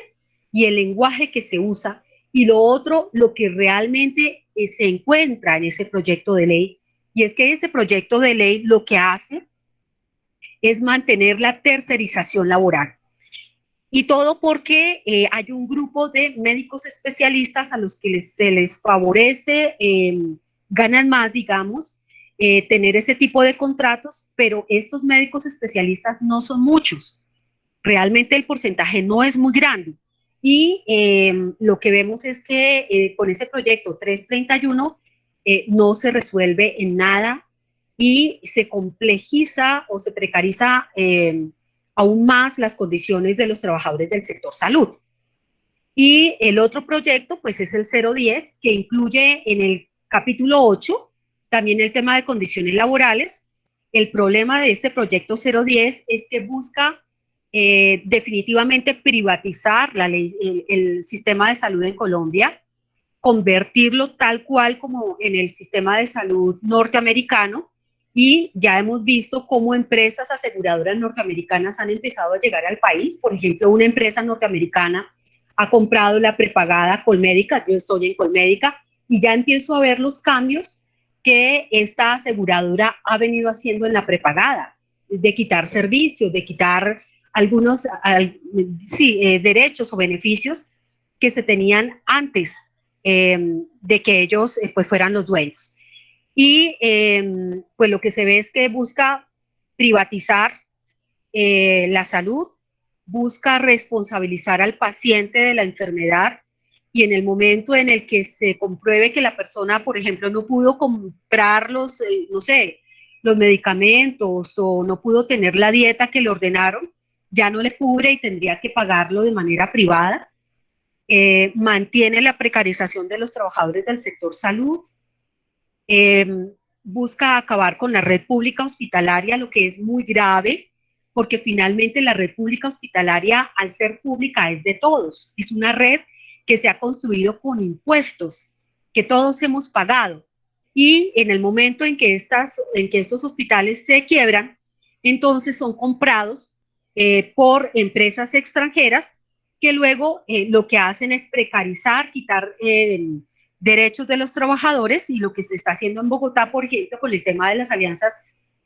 y el lenguaje que se usa, y lo otro, lo que realmente se encuentra en ese proyecto de ley. Y es que ese proyecto de ley lo que hace es mantener la tercerización laboral. Y todo porque hay un grupo de médicos especialistas a los que se les favorece, ganan más, digamos, tener ese tipo de contratos, pero estos médicos especialistas no son muchos. Realmente el porcentaje no es muy grande. Y lo que vemos es que con ese proyecto 331 no se resuelve en nada y se complejiza o se precariza aún más las condiciones de los trabajadores del sector salud. Y el otro proyecto, pues es el 010, que incluye en el capítulo 8 también el tema de condiciones laborales. El problema de este proyecto 010 es que busca definitivamente privatizar el sistema de salud en Colombia, convertirlo tal cual como en el sistema de salud norteamericano, y ya hemos visto cómo empresas aseguradoras norteamericanas han empezado a llegar al país. Por ejemplo, una empresa norteamericana ha comprado la prepagada Colmédica, yo estoy en Colmédica, y ya empiezo a ver los cambios que esta aseguradora ha venido haciendo en la prepagada, de quitar servicios, de quitar algunos derechos o beneficios que se tenían antes de que ellos pues fueran los dueños. Y pues lo que se ve es que busca privatizar la salud, busca responsabilizar al paciente de la enfermedad, y en el momento en el que se compruebe que la persona, por ejemplo, no pudo comprar los, no sé, los medicamentos o no pudo tener la dieta que le ordenaron, ya no le cubre y tendría que pagarlo de manera privada. Mantiene la precarización de los trabajadores del sector salud, eh, busca acabar con la red pública hospitalaria, lo que es muy grave, porque finalmente la red pública hospitalaria, al ser pública, es de todos. Es una red que se ha construido con impuestos, que todos hemos pagado. y en el momento en que estos hospitales se quiebran, entonces son comprados por empresas extranjeras que luego lo que hacen es precarizar, quitar derechos de los trabajadores, y lo que se está haciendo en Bogotá, por ejemplo, con el tema de las alianzas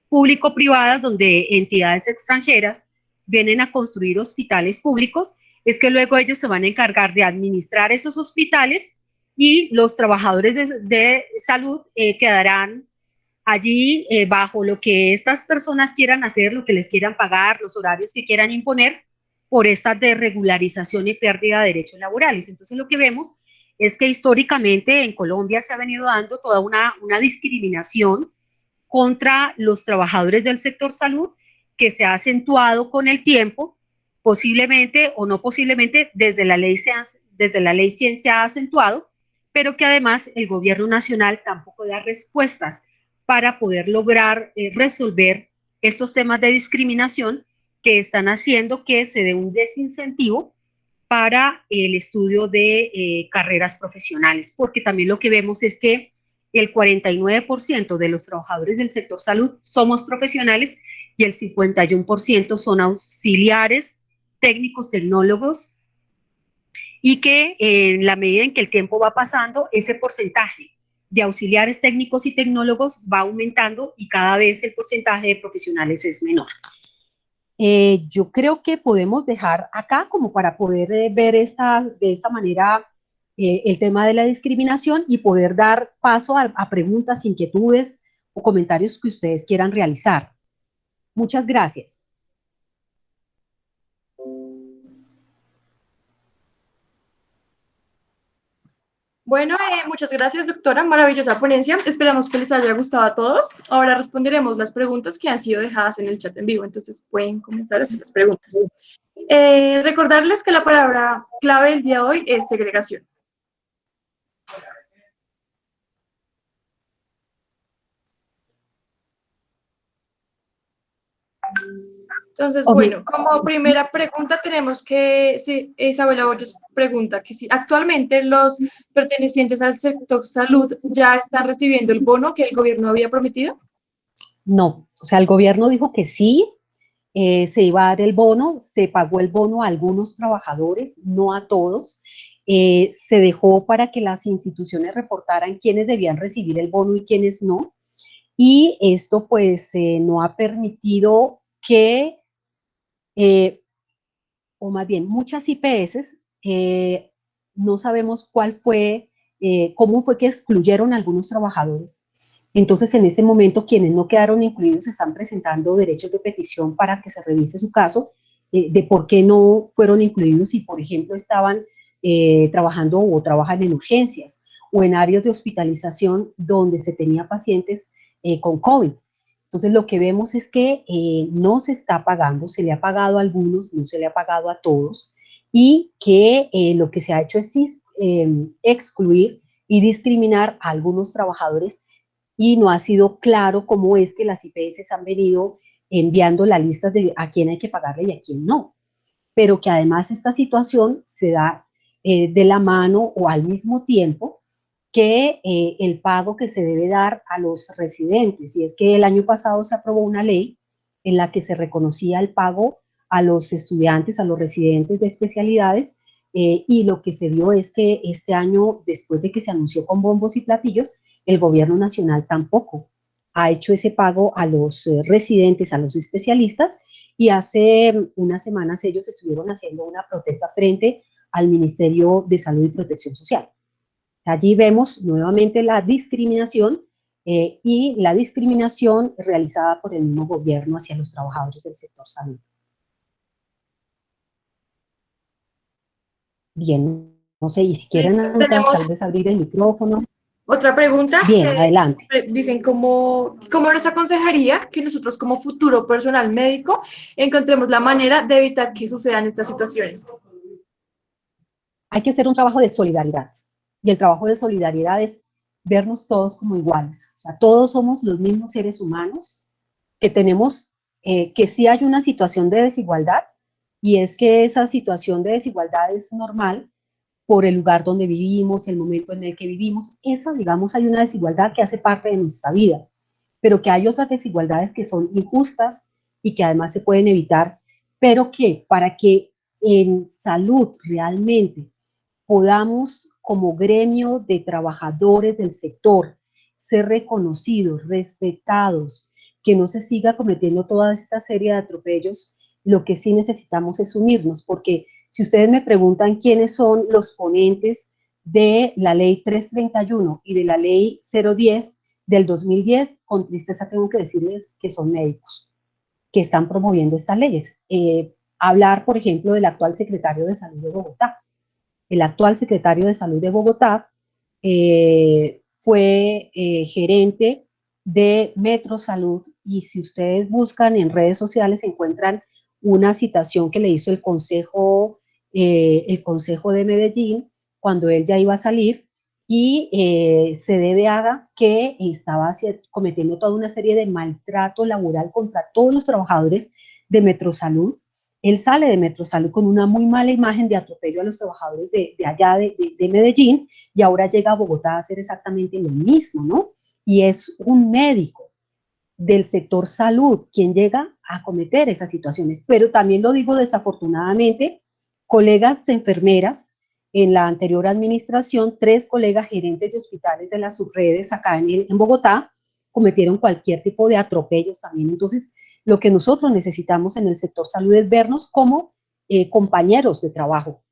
público-privadas, donde entidades extranjeras vienen a construir hospitales públicos, es que luego ellos se van a encargar de administrar esos hospitales y los trabajadores de salud quedarán allí bajo lo que estas personas quieran hacer, lo que les quieran pagar, los horarios que quieran imponer por esta desregularización y pérdida de derechos laborales. Entonces lo que vemos es que históricamente en Colombia se ha venido dando toda una discriminación contra los trabajadores del sector salud, que se ha acentuado con el tiempo, posiblemente o no posiblemente, desde la ley se ha acentuado, pero que además el gobierno nacional tampoco da respuestas para poder lograr resolver estos temas de discriminación que están haciendo que se dé un desincentivo para el estudio de carreras profesionales, porque también lo que vemos es que el 49% de los trabajadores del sector salud somos profesionales y el 51% son auxiliares, técnicos, tecnólogos, y que en la medida en que el tiempo va pasando, ese porcentaje de auxiliares, técnicos y tecnólogos va aumentando y cada vez el porcentaje de profesionales es menor. Yo creo que podemos dejar acá como para poder ver de esta manera el tema de la discriminación y poder dar paso a preguntas, inquietudes o comentarios que ustedes quieran realizar. Muchas gracias. Bueno, muchas gracias, doctora. Maravillosa ponencia. Esperamos que les haya gustado a todos. Ahora responderemos las preguntas que han sido dejadas en el chat en vivo, entonces pueden comenzar a hacer las preguntas. Recordarles que la palabra clave del día de hoy es segregación. Entonces, bueno, como primera pregunta tenemos que, sí, Isabela Hoyos pregunta que si actualmente los pertenecientes al sector salud ya están recibiendo el bono que el gobierno había prometido. No, o sea, el gobierno dijo que sí, se iba a dar el bono, se pagó el bono a algunos trabajadores, no a todos. Se dejó para que las instituciones reportaran quiénes debían recibir el bono y quiénes no. Y esto pues no ha permitido que, o más bien muchas IPS, no sabemos cómo fue que excluyeron a algunos trabajadores. Entonces, en este momento, quienes no quedaron incluidos están presentando derechos de petición para que se revise su caso, de por qué no fueron incluidos si, por ejemplo, estaban trabajando o trabajan en urgencias o en áreas de hospitalización donde se tenía pacientes con COVID. Entonces, lo que vemos es que no se está pagando, se le ha pagado a algunos, no se le ha pagado a todos, y que lo que se ha hecho es excluir y discriminar a algunos trabajadores, y no ha sido claro cómo es que las IPS han venido enviando la lista de a quién hay que pagarle y a quién no. Pero que además esta situación se da de la mano o al mismo tiempo que el pago que se debe dar a los residentes. Y es que el año pasado se aprobó una ley en la que se reconocía el pago a los estudiantes, a los residentes de especialidades, y lo que se vio es que este año, después de que se anunció con bombos y platillos, el gobierno nacional tampoco ha hecho ese pago a los residentes, a los especialistas, y hace unas semanas ellos estuvieron haciendo una protesta frente al Ministerio de Salud y Protección Social. Allí vemos nuevamente la discriminación y la discriminación realizada por el mismo gobierno hacia los trabajadores del sector salud. Bien, no sé, y si quieren tal vez abrir el micrófono. Otra pregunta. Bien, adelante. Dicen, ¿cómo nos aconsejaría que nosotros como futuro personal médico encontremos la manera de evitar que sucedan estas situaciones? Hay que hacer un trabajo de solidaridad. Y el trabajo de solidaridad es vernos todos como iguales. O sea, todos somos los mismos seres humanos que tenemos, que sí hay una situación de desigualdad, y es que esa situación de desigualdad es normal, por el lugar donde vivimos, el momento en el que vivimos. Esa, digamos, hay una desigualdad que hace parte de nuestra vida, pero que hay otras desigualdades que son injustas y que además se pueden evitar, pero que para que en salud realmente podamos, como gremio de trabajadores del sector, ser reconocidos, respetados, que no se siga cometiendo toda esta serie de atropellos, lo que sí necesitamos es unirnos, porque si ustedes me preguntan quiénes son los ponentes de la ley 331 y de la ley 010 del 2010, con tristeza tengo que decirles que son médicos que están promoviendo estas leyes. Hablar, por ejemplo, del actual secretario de Salud de Bogotá. El actual secretario de Salud de Bogotá fue gerente de Metro Salud, y si ustedes buscan en redes sociales encuentran una citación que le hizo el Consejo de Medellín cuando él ya iba a salir, y se debe a que estaba cometiendo toda una serie de maltrato laboral contra todos los trabajadores de Metrosalud. Él sale de Metrosalud con una muy mala imagen de atropello a los trabajadores de allá de Medellín, y ahora llega a Bogotá a hacer exactamente lo mismo, ¿no? Y es un médico del sector salud quien llega a cometer esas situaciones. Pero también lo digo desafortunadamente, colegas enfermeras en la anterior administración, 3 colegas gerentes de hospitales de las subredes acá en Bogotá, cometieron cualquier tipo de atropellos también. Entonces, lo que nosotros necesitamos en el sector salud es vernos como compañeros de trabajo,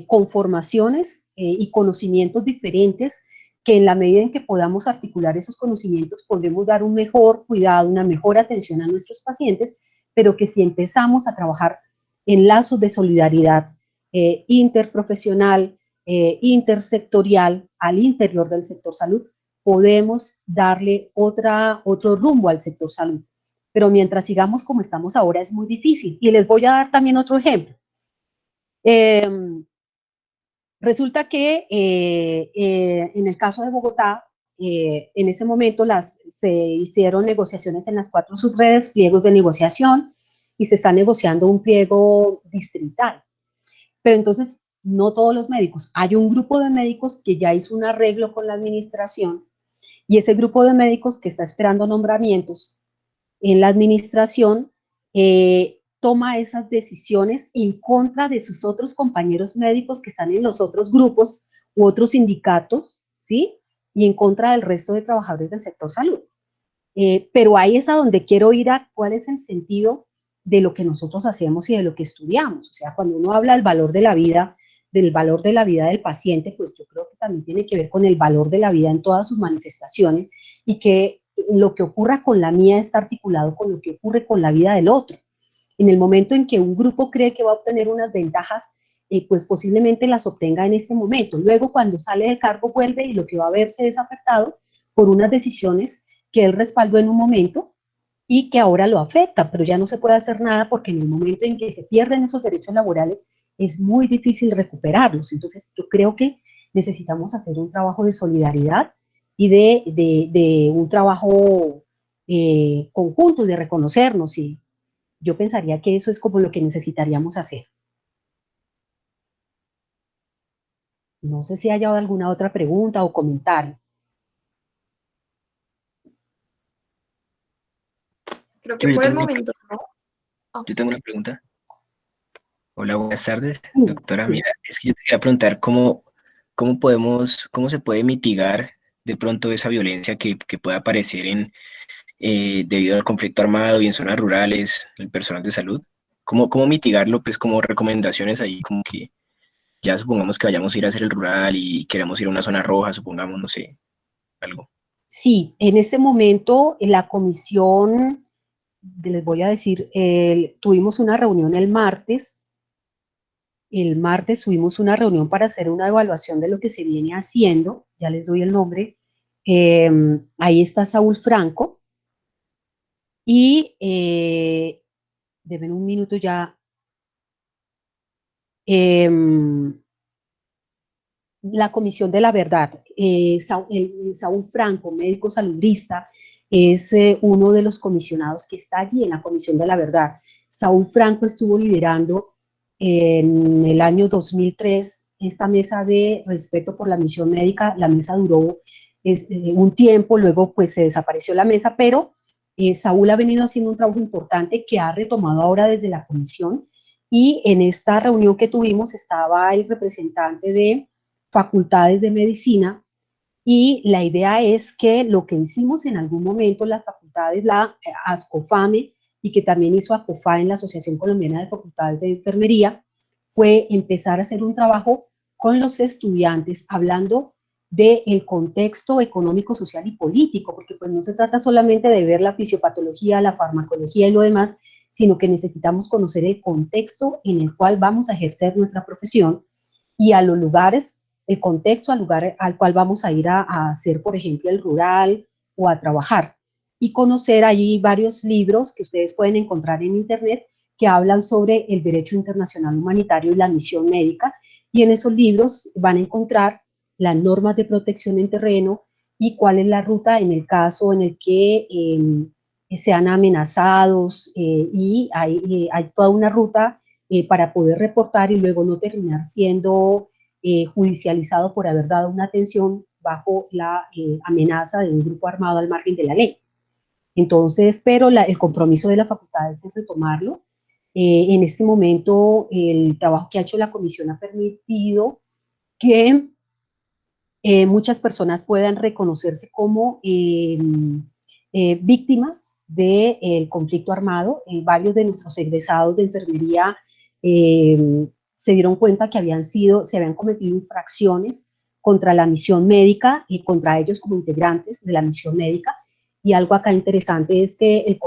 con formaciones y conocimientos diferentes, que en la medida en que podamos articular esos conocimientos podremos dar un mejor cuidado, una mejor atención a nuestros pacientes, pero que si empezamos a trabajar en lazos de solidaridad interprofesional, intersectorial al interior del sector salud, podemos darle otro rumbo al sector salud. Pero mientras sigamos como estamos ahora es muy difícil. Y les voy a dar también otro ejemplo. Resulta que en el caso de Bogotá, en ese momento se hicieron negociaciones en las 4 subredes, pliegos de negociación, y se está negociando un pliego distrital. Pero entonces, no todos los médicos. Hay un grupo de médicos que ya hizo un arreglo con la administración, y ese grupo de médicos que está esperando nombramientos en la administración toma esas decisiones en contra de sus otros compañeros médicos que están en los otros grupos u otros sindicatos, ¿sí? Y en contra del resto de trabajadores del sector salud. Pero ahí es a donde quiero ir, a cuál es el sentido de lo que nosotros hacemos y de lo que estudiamos. O sea, cuando uno habla del valor de la vida del paciente, pues yo creo que también tiene que ver con el valor de la vida en todas sus manifestaciones, y que lo que ocurra con la mía está articulado con lo que ocurre con la vida del otro. En el momento en que un grupo cree que va a obtener unas ventajas, pues posiblemente las obtenga en este momento. Luego, cuando sale del cargo, vuelve y lo que va a verse es afectado por unas decisiones que él respaldó en un momento y que ahora lo afecta, pero ya no se puede hacer nada, porque en el momento en que se pierden esos derechos laborales es muy difícil recuperarlos. Entonces, yo creo que necesitamos hacer un trabajo de solidaridad y de un trabajo conjunto, de reconocernos, y yo pensaría que eso es como lo que necesitaríamos hacer. No sé si haya alguna otra pregunta o comentario. Creo que por el momento no. Yo tengo una pregunta. Hola, buenas tardes, Sí, doctora. sí. Mira, es que yo te quería preguntar cómo se puede mitigar de pronto esa violencia que pueda aparecer debido al conflicto armado y en zonas rurales, el personal de salud. ¿Cómo mitigarlo? Pues como recomendaciones ahí, como que ya supongamos que vayamos a ir a hacer el rural y queremos ir a una zona roja, supongamos, no sé, algo. Sí, en este momento la comisión, les voy a decir, tuvimos una reunión el martes. El martes tuvimos una reunión para hacer una evaluación de lo que se viene haciendo. Ya les doy el nombre. Ahí está Saúl Franco. Y deben un minuto ya. La Comisión de la Verdad. Saúl Franco, médico saludista, es uno de los comisionados que está allí en la Comisión de la Verdad. Saúl Franco estuvo liderando en el año 2003 esta mesa de respeto por la misión médica, la mesa duró un tiempo, luego pues se desapareció la mesa, pero Saúl ha venido haciendo un trabajo importante que ha retomado ahora desde la comisión, y en esta reunión que tuvimos estaba el representante de facultades de medicina, y la idea es que lo que hicimos en algún momento las facultades, la ASCOFAME, y que también hizo ACOFA en la Asociación Colombiana de Facultades de Enfermería, fue empezar a hacer un trabajo con los estudiantes hablando del contexto económico, social y político, porque pues no se trata solamente de ver la fisiopatología, la farmacología y lo demás, sino que necesitamos conocer el contexto en el cual vamos a ejercer nuestra profesión, y a los lugares, el contexto al lugar al cual vamos a ir a hacer, por ejemplo, el rural o a trabajar, y conocer allí varios libros que ustedes pueden encontrar en internet que hablan sobre el derecho internacional humanitario y la misión médica, y en esos libros van a encontrar las normas de protección en terreno y cuál es la ruta en el caso en el que sean amenazados, y hay toda una ruta para poder reportar y luego no terminar siendo judicializado por haber dado una atención bajo la amenaza de un grupo armado al margen de la ley. Entonces, pero el compromiso de la facultad es retomarlo. En este momento, el trabajo que ha hecho la comisión ha permitido que muchas personas puedan reconocerse como víctimas del conflicto armado. Varios de nuestros egresados de enfermería se dieron cuenta que se habían cometido infracciones contra la misión médica y contra ellos como integrantes de la misión médica. Y algo acá interesante es que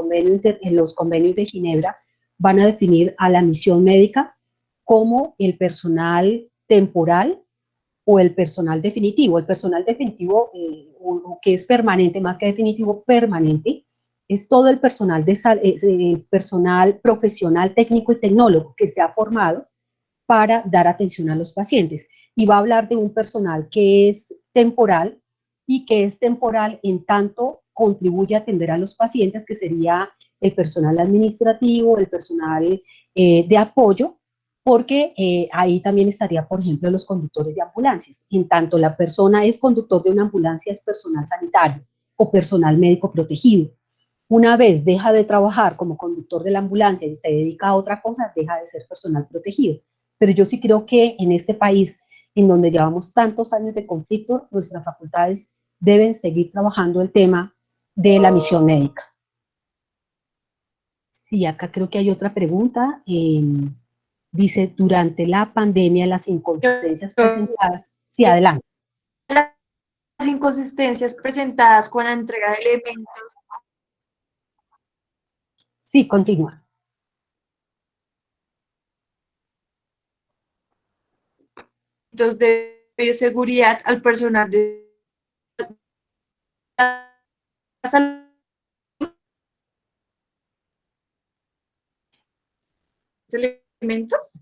los convenios de Ginebra van a definir a la misión médica como el personal temporal o el personal definitivo. El personal definitivo, que es permanente, más que definitivo, permanente, es todo el personal, personal profesional, técnico y tecnólogo que se ha formado para dar atención a los pacientes. Y va a hablar de un personal que es temporal, y que es temporal en tanto contribuye a atender a los pacientes, que sería el personal administrativo, el personal de apoyo, porque ahí también estaría, por ejemplo, los conductores de ambulancias. En tanto la persona es conductor de una ambulancia, es personal sanitario o personal médico protegido. Una vez deja de trabajar como conductor de la ambulancia y se dedica a otra cosa, deja de ser personal protegido. Pero yo sí creo que en este país, en donde llevamos tantos años de conflicto, nuestras facultades deben seguir trabajando el tema de la misión médica. Sí, acá creo que hay otra pregunta. Dice, durante la pandemia, las inconsistencias presentadas. Sí, adelante. Las inconsistencias presentadas con la entrega de elementos. Sí, continúa. De seguridad al personal de la salud. Elementos.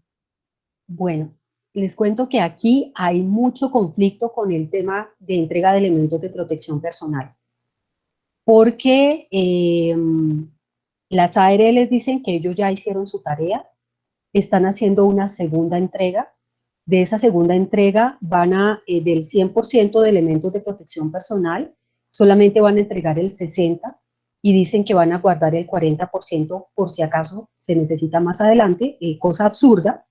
Bueno, les cuento que aquí hay mucho conflicto con el tema de entrega de elementos de protección personal, porque las ARLs dicen que ellos ya hicieron su tarea, están haciendo una segunda entrega. De esa segunda entrega van a, del 100% de elementos de protección personal, solamente van a entregar el 60%, y dicen que van a guardar el 40% por si acaso se necesita más adelante, cosa absurda,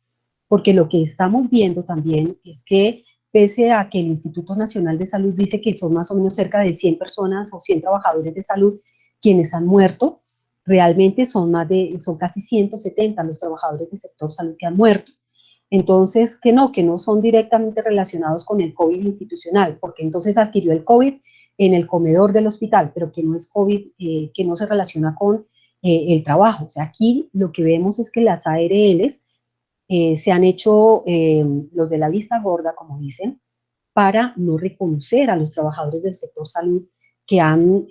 porque lo que estamos viendo también es que pese a que el Instituto Nacional de Salud dice que son más o menos cerca de 100 personas o 100 trabajadores de salud quienes han muerto, realmente son casi 170 los trabajadores del sector salud que han muerto. Entonces, que no son directamente relacionados con el COVID institucional, porque entonces adquirió el COVID en el comedor del hospital, pero que no es COVID, que no se relaciona con el trabajo. O sea, aquí lo que vemos es que las ARLs se han hecho los de la vista gorda, como dicen, para no reconocer a los trabajadores del sector salud que han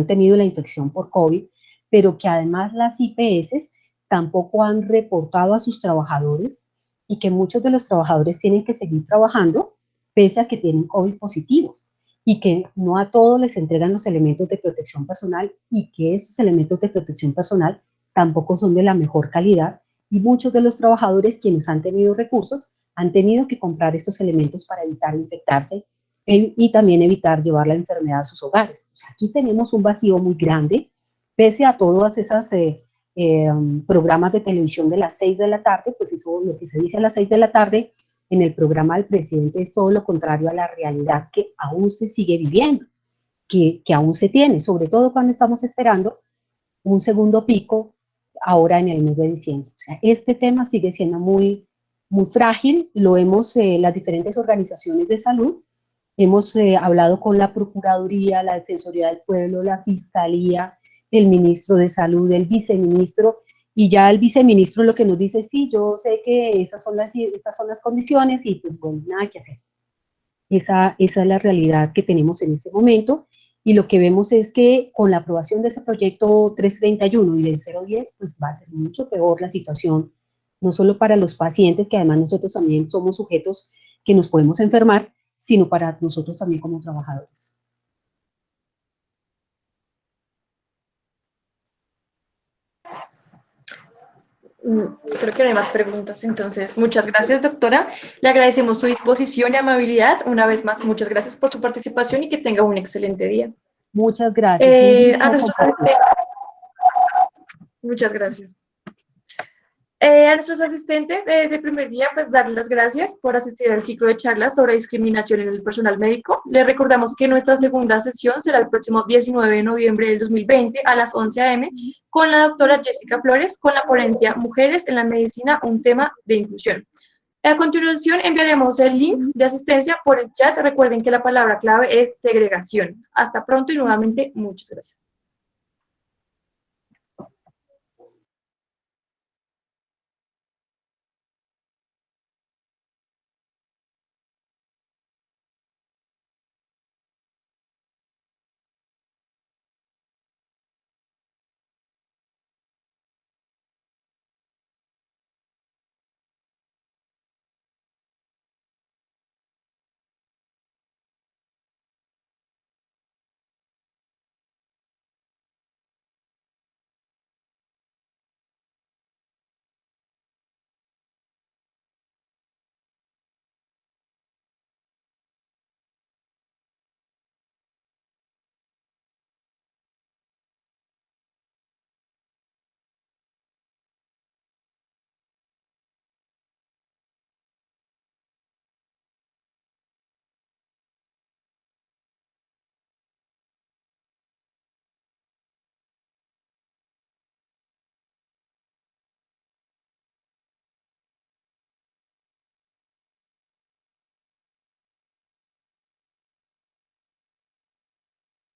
tenido la infección por COVID, pero que además las IPS tampoco han reportado a sus trabajadores, y que muchos de los trabajadores tienen que seguir trabajando pese a que tienen COVID positivos, y que no a todos les entregan los elementos de protección personal, y que esos elementos de protección personal tampoco son de la mejor calidad, y muchos de los trabajadores quienes han tenido recursos han tenido que comprar estos elementos para evitar infectarse y también evitar llevar la enfermedad a sus hogares. O sea, aquí tenemos un vacío muy grande, pese a todas esas programas de televisión de las 6 de la tarde, pues eso, lo que se dice a las 6 de la tarde, en el programa del presidente es todo lo contrario a la realidad que aún se sigue viviendo, que aún se tiene, sobre todo cuando estamos esperando un segundo pico ahora en el mes de diciembre. O sea, este tema sigue siendo muy, muy frágil, lo hemos, las diferentes organizaciones de salud, hemos hablado con la Procuraduría, la Defensoría del Pueblo, la Fiscalía, el ministro de Salud, el viceministro, y ya el viceministro lo que nos dice, sí, yo sé que estas son las condiciones y pues bueno, nada que hacer. Esa es la realidad que tenemos en este momento y lo que vemos es que con la aprobación de ese proyecto 331 y del 010, pues va a ser mucho peor la situación, no solo para los pacientes, que además nosotros también somos sujetos que nos podemos enfermar, sino para nosotros también como trabajadores. Creo que no hay más preguntas, entonces muchas gracias, doctora. Le agradecemos su disposición y amabilidad. Una vez más, muchas gracias por su participación y que tenga un excelente día. Muchas gracias. Muchas gracias. A nuestros asistentes de primer día, pues darles las gracias por asistir al ciclo de charlas sobre discriminación en el personal médico. Les recordamos que nuestra segunda sesión será el próximo 19 de noviembre del 2020 a las 11 a.m. con la doctora Jessica Flores, con la ponencia Mujeres en la Medicina, un tema de inclusión. A continuación enviaremos el link de asistencia por el chat. Recuerden que la palabra clave es segregación. Hasta pronto y nuevamente muchas gracias.